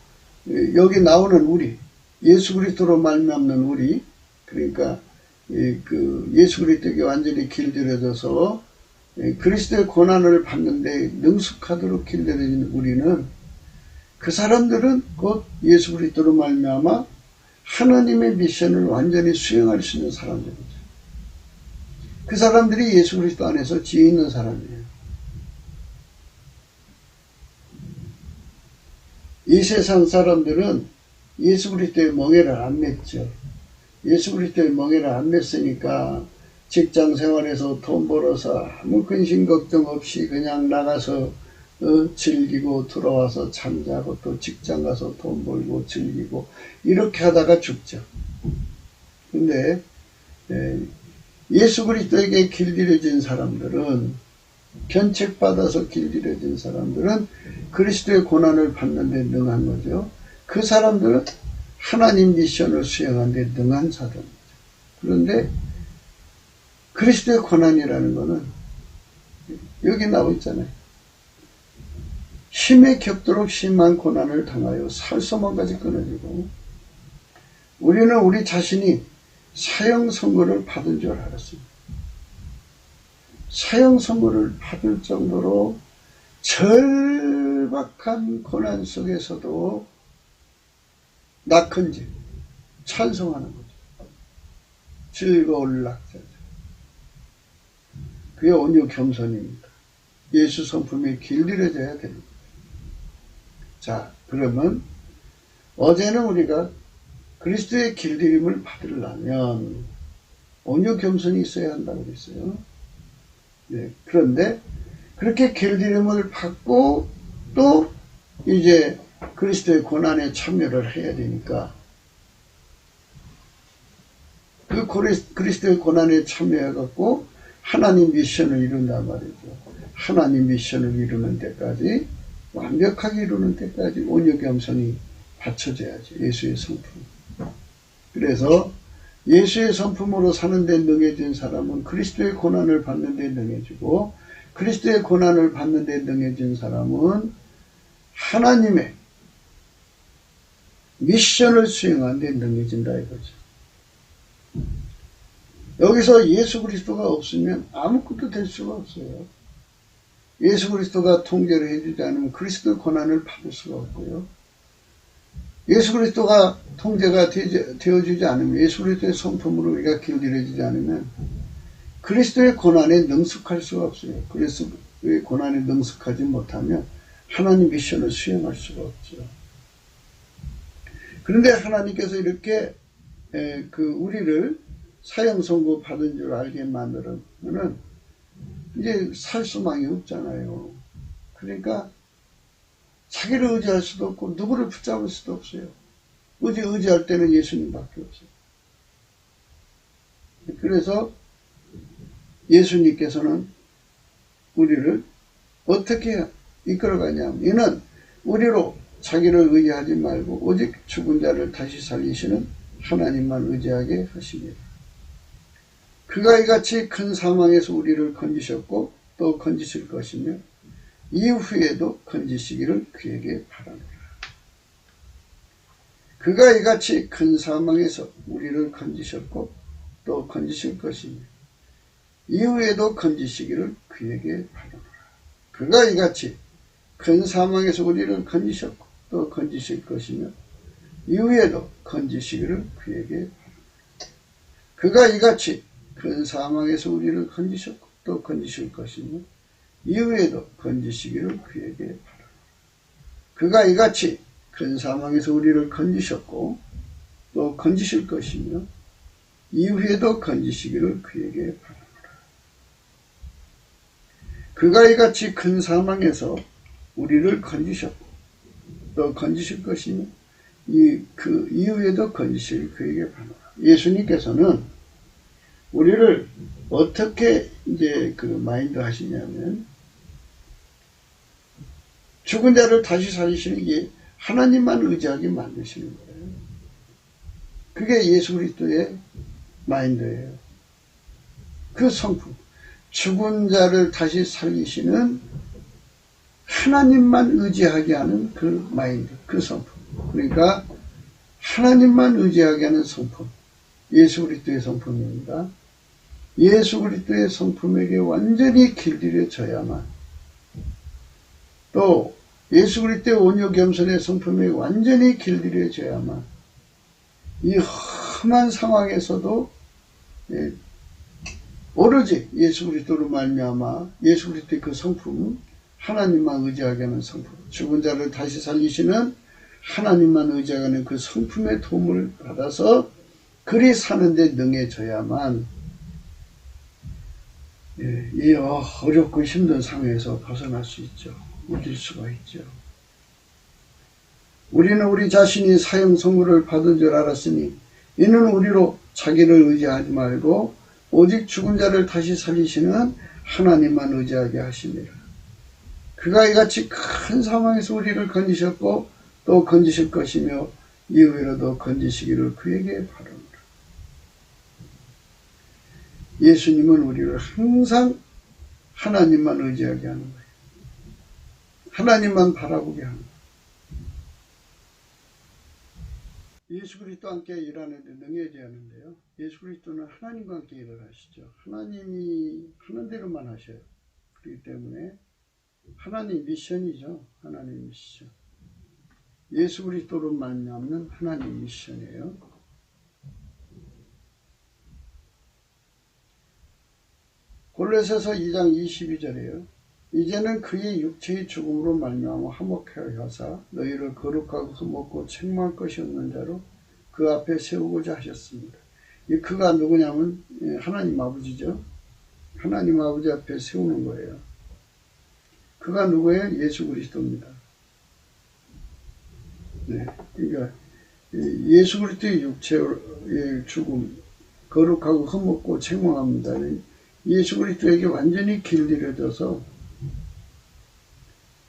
여기 나오는 우리, 예수 그리스도로 말미암는 우리, 그러니까 예수 그리스도에게 완전히 길들여져서 그리스도의 고난을 받는데 능숙하도록 길들여진 우리는 그 사람들은 곧 예수 그리스도로 말미암아 하나님의 미션을 완전히 수행할 수 있는 사람들이죠. 그 사람들이 예수 그리스도 안에서 지혜 있는 사람이에요. 이 세상 사람들은 예수 그리스도의 멍에를 안 맺죠. 예수 그리스도의 멍에를 안 맺으니까 직장 생활에서 돈 벌어서 아무 근심 걱정 없이 그냥 나가서 즐기고 들어와서 잠자고 또 직장 가서 돈 벌고 즐기고 이렇게 하다가 죽죠. 근데 예수 그리스도에게 길들여진 사람들은, 견책받아서 길들여진 사람들은 그리스도의 고난을 받는데 능한 거죠. 그 사람들은 하나님 미션을 수행하는데 능한 사람이죠. 그런데 그리스도의 고난이라는 것은 여기 나와 있잖아요. 힘에 겹도록 심한 고난을 당하여 살소망까지 끊어지고, 우리는 우리 자신이 사형 선고를 받은 줄 알았습니다. 사형 선고를 받을 정도로 절박한 고난 속에서도 낙헌지 찬송하는 거죠. 즐거울 낙자죠. 그게 온유 겸손입니다. 예수 성품에 길들여져야 됩니다. 자, 그러면 어제는 우리가 그리스도의 길들임을 받으려면 온유 겸손이 있어야 한다고 그랬어요. 네, 그런데 그렇게 길들임을 받고 또 이제 그리스도의 고난에 참여를 해야 되니까 그 그리스도의 고난에 참여해갖고 하나님 미션을 이룬단 말이죠. 하나님 미션을 이루는 데까지, 완벽하게 이루는 데까지 온유 겸손이 받쳐져야죠. 예수의 성품. 그래서 예수의 성품으로 사는 데 능해진 사람은 그리스도의 고난을 받는 데 능해지고, 그리스도의 고난을 받는 데 능해진 사람은 하나님의 미션을 수행하는 데 능해진다 이거죠. 여기서 예수 그리스도가 없으면 아무것도 될 수가 없어요. 예수 그리스도가 통제를 해주지 않으면 그리스도의 고난을 받을 수가 없고요. 예수 그리스도가 통제가 되어주지 않으면, 예수 그리스도의 성품으로 우리가 길들여지지 않으면 그리스도의 고난에 능숙할 수가 없어요. 그리스도의 고난에 능숙하지 못하면 하나님 미션을 수행할 수가 없죠. 그런데 하나님께서 이렇게 우리를 사형 선고 받은 줄 알게 만들면은 이제 살 수망이 없잖아요. 그러니까 자기를 의지할 수도 없고 누구를 붙잡을 수도 없어요. 의지할 때는 예수님밖에 없어요. 그래서 예수님께서는 우리를 어떻게 이끌어가냐면, 이는 우리로 자기를 의지하지 말고 오직 죽은 자를 다시 살리시는 하나님만 의지하게 하십니다. 그가 이같이 큰 사망에서 우리를 건지셨고 또 건지실 것이며 이후에도 건지시기를 그에게 바랍니다. 그가 이같이 큰 사망에서 우리를 건지셨고 또 건지실 것이며 이후에도 건지시기를 그에게 바랍니다. 그가 이같이 큰 사망에서 우리를 건지셨고 또 건지실 것이며 이후에도 건지시기를 그에게 바랍니다. 그가 이같이 큰 사망에서 우리를 건지셨고 또 건지실 것이며 이후에도 건지시기를 그에게 바랍니다. 그가 이같이 큰 사망에서 우리를 건지셨고 또 건지실 것이며 이후에도 건지시기를 그에게 바랍니다. 그가 이같이 큰 사망에서 우리를 건지셨고 또 건지실 것이며 그 이후에도 건지실 그에게 바랍니다. 예수님께서는 우리를 어떻게 이제 마인드 하시냐면, 죽은 자를 다시 살리시는 게 하나님만 의지하게 만드시는 거예요. 그게 예수 그리스도의 마인드예요. 그 성품. 죽은 자를 다시 살리시는 하나님만 의지하게 하는 그 마인드, 그 성품. 그러니까 하나님만 의지하게 하는 성품. 예수 그리스도의 성품입니다. 예수 그리스도의 성품에게 완전히 길들여져야만, 또 예수 그리스도의 온유 겸손의 성품에 완전히 길들여져야만 이 험한 상황에서도 오로지 예수 그리스도로 말미암아 예수 그리스도의 그 성품, 하나님만 의지하게 하는 성품, 죽은 자를 다시 살리시는 하나님만 의지하게 하는 그 성품의 도움을 받아서 그리 사는데 능해져야만 이 어렵고 힘든 상황에서 벗어날 수 있죠. 이길 수가 있죠. 우리는 우리 자신이 사형 선고를 받은 줄 알았으니 이는 우리로 자기를 의지하지 말고 오직 죽은 자를 다시 살리시는 하나님만 의지하게 하십니다. 그가 이같이 큰 상황에서 우리를 건지셨고 또 건지실 것이며 이후에도 건지시기를 그에게 바랍니다. 예수님은 우리를 항상 하나님만 의지하게 하는 거예요. 하나님만 바라보게 하는 거예요. 예수 그리스도와 함께 일하는데 능해져야 하는데요. 예수 그리스도는 하나님과 함께 일을 하시죠. 하나님이 하는 대로만 하셔요. 그렇기 때문에 하나님 미션이죠. 하나님 미션. 예수 그리스도로 말미암는 하나님 미션이에요. 골로새서 2장 22절이에요. 이제는 그의 육체의 죽음으로 말미암아 화목하여 하사 너희를 거룩하고 흠없고 책망할 것이 없는 자로 그 앞에 세우고자 하셨습니다. 이 그가 누구냐면 하나님 아버지죠. 하나님 아버지 앞에 세우는 거예요. 그가 누구예요? 예수 그리스도입니다. 네, 그러니까 예수 그리스도의 육체의 죽음, 거룩하고 흠없고 책망합니다. 예수 그리스도에게 완전히 길들여져서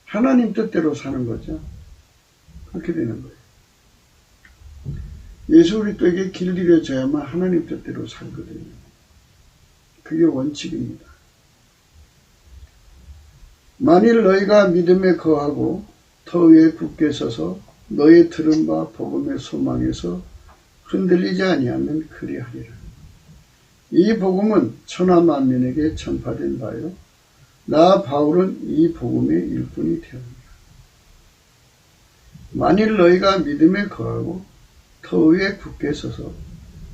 하나님 뜻대로 사는 거죠. 그렇게 되는 거예요. 예수 그리스도에게 길들여져야만 하나님 뜻대로 살거든요. 그게 원칙입니다. 만일 너희가 믿음에 거하고 터 위에 굳게 서서 너희 들은 바 복음의 소망에서 흔들리지 아니하면 그리하리라. 이 복음은 천하 만민에게 전파된 바요 나 바울은 이 복음의 일꾼이 되었느니라. 만일 너희가 믿음에 거하고 터 위에 굳게 서서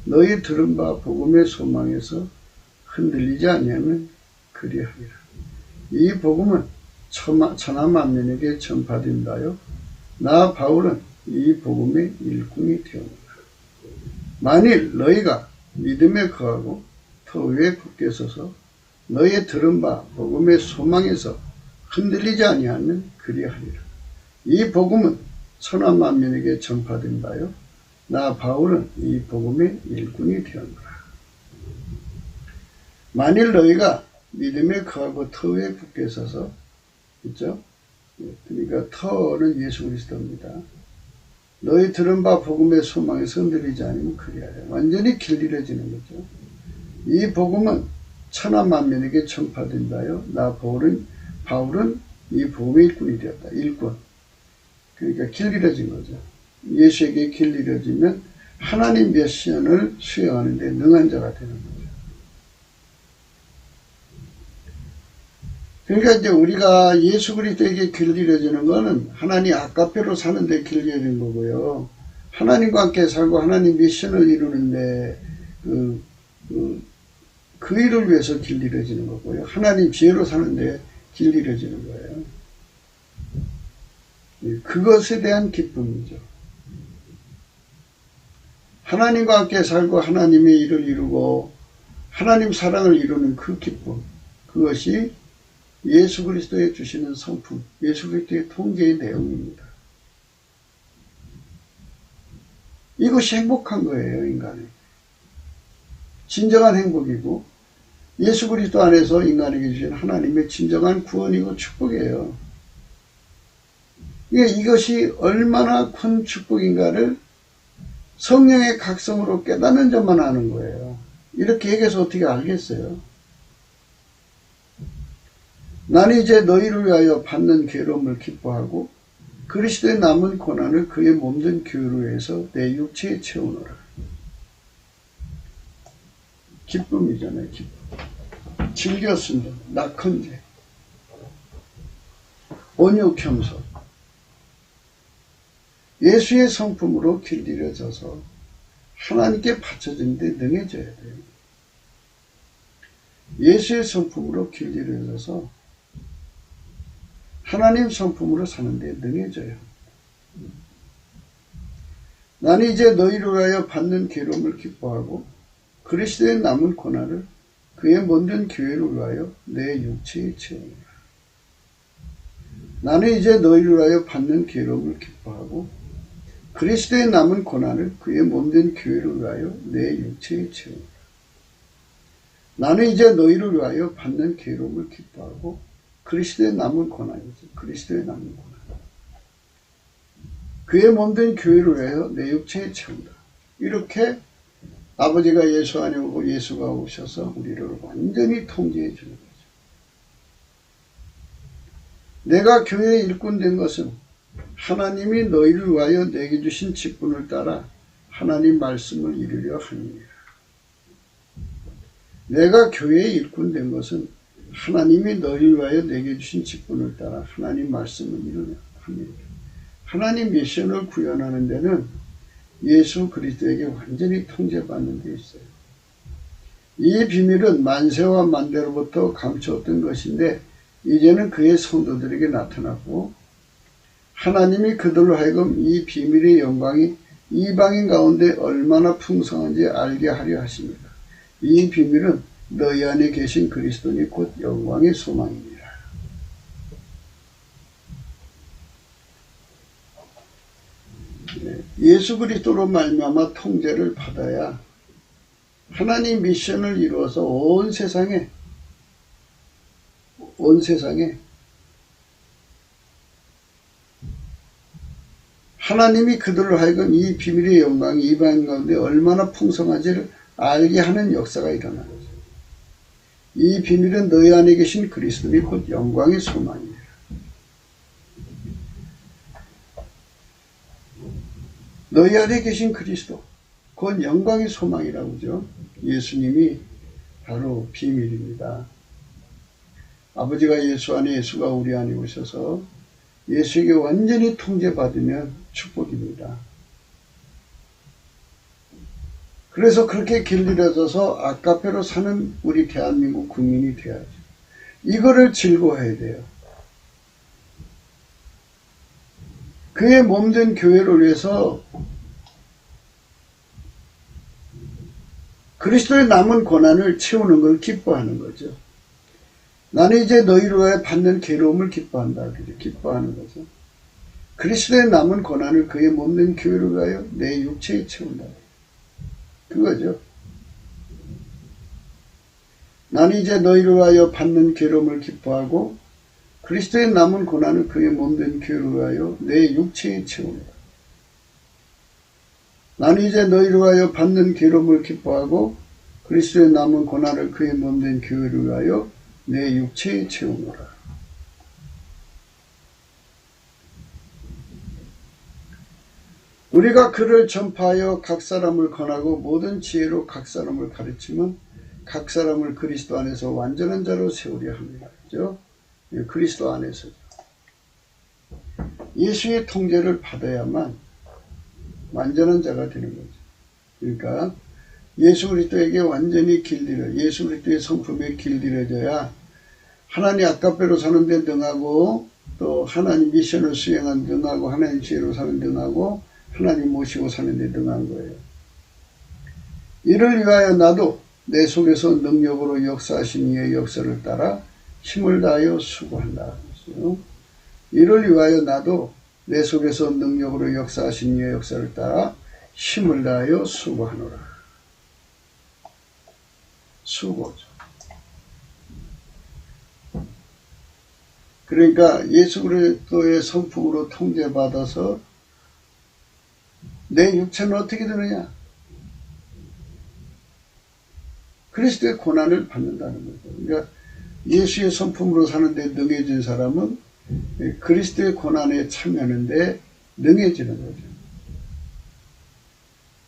너희 들은 바 복음의 소망에서 흔들리지 아니하면 그리하리라. 이 복음은 천하 만민에게 전파된다요. 나 바울은 이 복음의 일꾼이 되었느니라. 만일 너희가 믿음에 거하고 터 위에 굳게 서서 너희 들은 바 복음의 소망에서 흔들리지 아니하면 그리하리라. 이 복음은 천하 만민에게 전파된다요. 나 바울은 이 복음의 일꾼이 되었노라. 만일 너희가 믿음에 거하고 터 위에 굳게 서서, 그렇죠? 그러니까 터는 예수 그리스도입니다. 너희 들은 바 복음의 소망에서 흔들리지 않으면 그리하리라. 완전히 길들여지는 거죠. 이 복음은 천하 만민에게 전파된다요. 나 바울은 이 복음의 일꾼이 되었다. 일꾼. 그러니까 길들여진 거죠. 예수에게 길들여지면 하나님 미션을 수행하는 데 능한 자가 되는 거죠. 그러니까 이제 우리가 예수 그리스도에게 길들여지는 것은 하나님 아까페로 사는 데 길들여진 거고요. 하나님과 함께 살고 하나님 미션을 이루는데 그 일을 위해서 길들여지는 거고요. 하나님 지혜로 사는데 길들여지는 거예요. 그것에 대한 기쁨이죠. 하나님과 함께 살고 하나님의 일을 이루고 하나님 사랑을 이루는 그 기쁨, 그것이 예수 그리스도에 주시는 성품, 예수 그리스도의 통제의 내용입니다. 이것이 행복한 거예요, 인간이. 진정한 행복이고 예수 그리스도 안에서 인간에게 주신 하나님의 진정한 구원이고 축복이에요. 이것이 얼마나 큰 축복인가를 성령의 각성으로 깨닫는 자만 아는 거예요. 이렇게 얘기해서 어떻게 알겠어요? 나는 이제 너희를 위하여 받는 괴로움을 기뻐하고 그리스도의 남은 고난을 그의 몸된 교회로 해서 내 육체에 채우노라. 기쁨이잖아요. 기쁨. 즐겼습니다. 낙헌제, 온유 겸손, 예수의 성품으로 길들여져서 하나님께 바쳐진 데 능해져야 돼요. 예수의 성품으로 길들여져서 하나님 성품으로 사는 데 능해져요. 나는 이제 너희를 위하여 받는 괴로움을 기뻐하고 그리스도의 남은 고난을 그의 몸된 교회를 위하여 내 육체에 채우노라. 나는 이제 너희를 위하여 받는 괴로움을 기뻐하고 그리스도의 남은 고난을 그의 몸된 교회를 위하여 내 육체에 채우노라. 나는 이제 너희를 위하여 받는 괴로움을 기뻐하고 그리스도의 남은 고난이지. 그리스도의 남은 고난. 그의 몸된 교회를 위하여 내 육체에 채운다. 이렇게 아버지가 예수 안에 오고 예수가 오셔서 우리를 완전히 통제해 주는 거죠. 내가 교회의 일꾼 된 것은 하나님이 너희를 위하여 내게 주신 직분을 따라 하나님 말씀을 이루려 함이니라. 내가 교회의 일꾼 된 것은 하나님이 너희를 위하여 내게 주신 직분을 따라 하나님 말씀을 이루려 함이니라. 하나님 미션을 구현하는 데는 예수 그리스도에게 완전히 통제받는 데 있어요. 이 비밀은 만세와 만대로부터 감추었던 것인데 이제는 그의 성도들에게 나타났고 하나님이 그들로 하여금 이 비밀의 영광이 이방인 가운데 얼마나 풍성한지 알게 하려 하십니다. 이 비밀은 너희 안에 계신 그리스도니 곧 영광의 소망입니다. 예수 그리스도로 말미암아 통제를 받아야 하나님 미션을 이루어서 온 세상에 하나님이 그들로 하여금 이 비밀의 영광이 이방인 가운데 얼마나 풍성한지를 알게 하는 역사가 일어나는 거죠. 이 비밀은 너희 안에 계신 그리스도니 곧 영광의 소망입니다. 너희 안에 계신 그리스도, 곧 영광의 소망이라고 하죠. 예수님이 바로 비밀입니다. 아버지가 예수 안에 예수가 우리 안에 오셔서 예수에게 완전히 통제받으면 축복입니다. 그래서 그렇게 길들여져서 아카페로 사는 우리 대한민국 국민이 돼야죠. 이거를 즐거워해야 돼요. 그의 몸된 교회를 위해서 그리스도의 남은 고난을 채우는 걸 기뻐하는 거죠. 나는 이제 너희로 하여 받는 괴로움을 기뻐한다. 기뻐하는 거죠. 그리스도의 남은 고난을 그의 몸된 교회를 위하여 내 육체에 채운다. 그거죠. 나는 이제 너희로 하여 받는 괴로움을 기뻐하고 그리스도의 남은 고난을 그의 몸된 교회를 위하여 내 육체에 채운다. 나는 이제 너희로 하여 받는 괴로움을 기뻐하고 그리스도의 남은 고난을 그의 몸된 교회를 위하여 내 육체에 채우노라. 우리가 그를 전파하여 각 사람을 권하고 모든 지혜로 각 사람을 가르치면 각 사람을 그리스도 안에서 완전한 자로 세우려 합니다. 그죠? 그리스도 안에서 예수의 통제를 받아야만 완전한 자가 되는 거죠. 그러니까 예수 그리스도에게 완전히 길들여 예수 그리스도의 성품에 길들여져야 하나님 아카페로 사는 데 능하고 또 하나님 미션을 수행한 능하고 하나님 지혜로 사는 능하고 하나님 모시고 사는 데 능한 거예요. 이를 위하여 나도 내 속에서 능력으로 역사하신 이의 역사를 따라 힘을 다하여 수고한다. 이를 위하여 나도 내 속에서 능력으로 역사하신 이의 역사를 따라 힘을 다하여 수고하노라. 수고죠. 그러니까 예수 그리스도의 성품으로 통제받아서 내 육체는 어떻게 되느냐? 그리스도의 고난을 받는다는 거죠. 그러니까 예수의 성품으로 사는데 능해진 사람은 그리스도의 고난에 참여하는데 능해지는 거죠.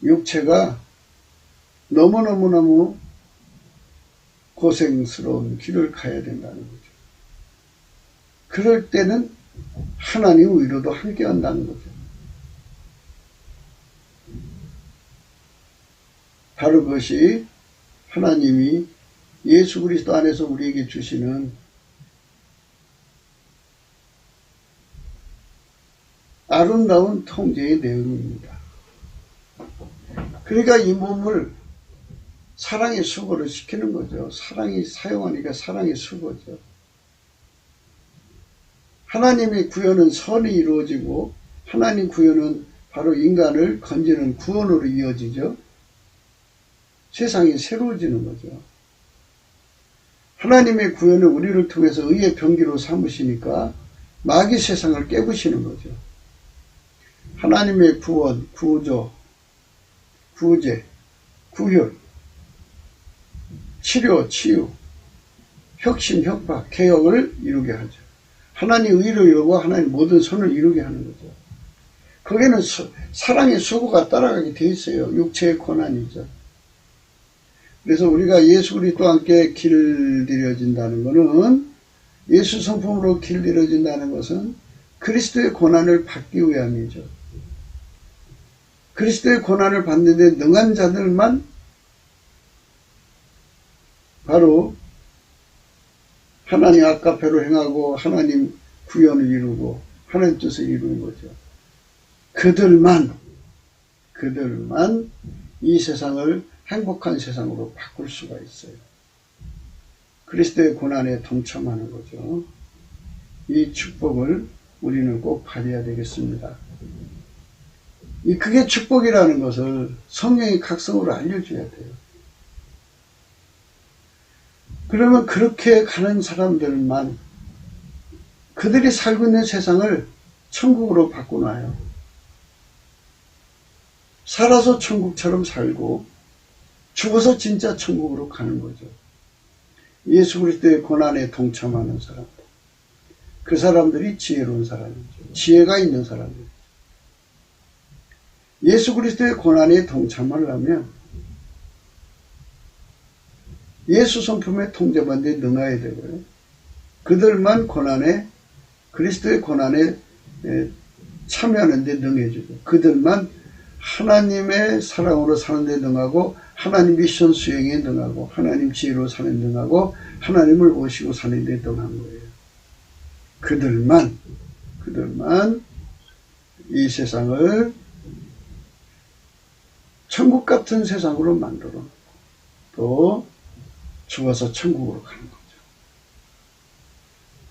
육체가 너무너무너무 고생스러운 길을 가야 된다는 거죠. 그럴 때는 하나님 위로도 함께 한다는 거죠. 바로 그것이 하나님이 예수 그리스도 안에서 우리에게 주시는 아름다운 통제의 내용입니다. 그러니까 이 몸을 사랑의 수고를 시키는 거죠. 사랑이 사용하니까 사랑의 수고죠. 하나님의 구현은 선이 이루어지고 하나님 구현은 바로 인간을 건지는 구원으로 이어지죠. 세상이 새로워지는 거죠. 하나님의 구현은 우리를 통해서 의의 병기로 삼으시니까 마귀 세상을 깨부시는 거죠. 하나님의 구원, 구조, 구제, 구혈, 치료, 치유, 혁신, 혁파, 개혁을 이루게 하죠. 하나님 의를 이루고 하나님 모든 선을 이루게 하는 거죠. 거기는 사랑의 수고가 따라가게 돼 있어요. 육체의 고난이죠. 그래서 우리가 예수 그리스도와 함께 길들여진다는 것은 예수 성품으로 길들여진다는 것은 그리스도의 고난을 받기 위함이죠. 그리스도의 고난을 받는데 능한 자들만 바로 하나님 아카페로 행하고 하나님 구현을 이루고 하나님 뜻을 이루는 거죠. 그들만 이 세상을 행복한 세상으로 바꿀 수가 있어요. 그리스도의 고난에 동참하는 거죠. 이 축복을 우리는 꼭 받아야 되겠습니다. 그게 축복이라는 것을 성령이 각성으로 알려줘야 돼요. 그러면 그렇게 가는 사람들만 그들이 살고 있는 세상을 천국으로 바꿔놔요. 살아서 천국처럼 살고 죽어서 진짜 천국으로 가는 거죠. 예수 그리스도의 고난에 동참하는 사람들. 그 사람들이 지혜로운 사람이죠. 지혜가 있는 사람이죠. 예수 그리스도의 고난에 동참하려면 예수 성품에 통제받는 데 능해야 되고요. 그들만 고난에, 그리스도의 고난에 참여하는 데 능해지고, 그들만 하나님의 사랑으로 사는 데 능하고, 하나님 미션 수행에 능하고, 하나님 지혜로 사는 데 능하고, 하나님을 모시고 사는 데 능한 거예요. 그들만 이 세상을 천국 같은 세상으로 만들어 놓고 또 죽어서 천국으로 가는 거죠.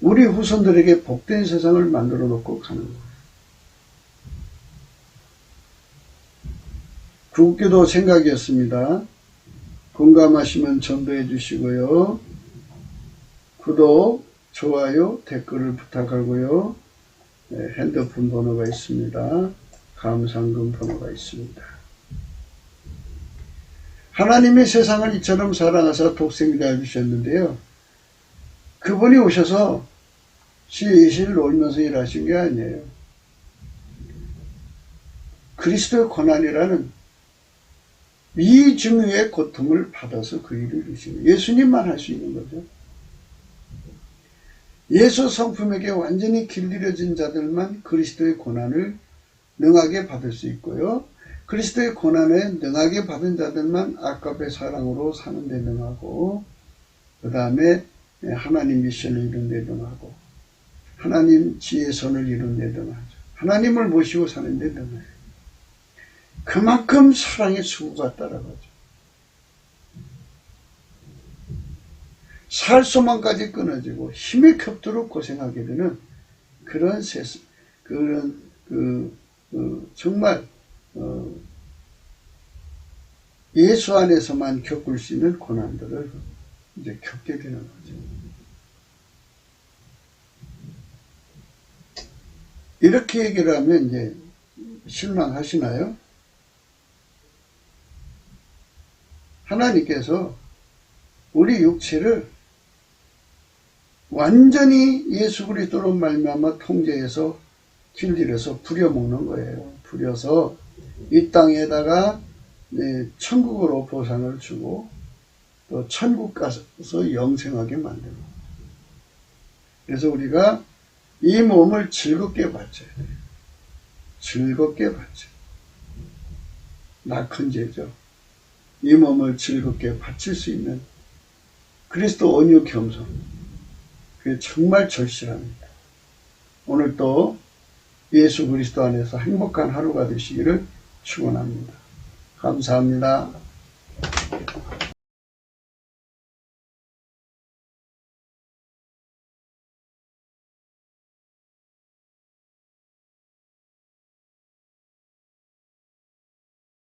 우리 후손들에게 복된 세상을 만들어 놓고 가는 거예요. 구국기도 생각이었습니다. 공감하시면 전도해 주시고요. 구독, 좋아요, 댓글을 부탁하고요. 핸드폰 번호가 있습니다. 감상금 번호가 있습니다. 하나님이 세상을 이처럼 사랑하사 독생자를 주셨는데요. 그분이 오셔서 실실 놀면서 일하신 게 아니에요. 그리스도의 고난이라는 미중유의 고통을 받아서 그 일을 이루신 거예요. 예수님만 할 수 있는 거죠. 예수 성품에게 완전히 길들여진 자들만 그리스도의 고난을 능하게 받을 수 있고요. 그리스도의 고난에 능하게 받은 자들만 아깝의 사랑으로 사는 데 능하고, 그 다음에 하나님 미션을 이룬 데 능하고, 하나님 지혜의 선을 이룬 데 능하죠. 하나님을 모시고 사는 데 능해요. 그만큼 사랑의 수고가 따라가죠. 살 소망까지 끊어지고 힘이 겹도록 고생하게 되는 그런 세상, 정말 예수 안에서만 겪을 수 있는 고난들을 이제 겪게 되는 거죠. 이렇게 얘기를 하면 이제 실망하시나요? 하나님께서 우리 육체를 완전히 예수 그리스도로 말미암아 통제해서 길들여서 부려먹는 거예요. 부려서 이 땅에다가 천국으로 보상을 주고 또 천국 가서 영생하게 만드는 거예요. 그래서 우리가 이 몸을 즐겁게 바쳐야 돼요. 즐겁게 바쳐. 낙한 죄죠. 이 몸을 즐겁게 바칠 수 있는 그리스도 온유 겸손. 그게 정말 절실합니다. 오늘 또 예수 그리스도 안에서 행복한 하루가 되시기를 축원합니다. 감사합니다.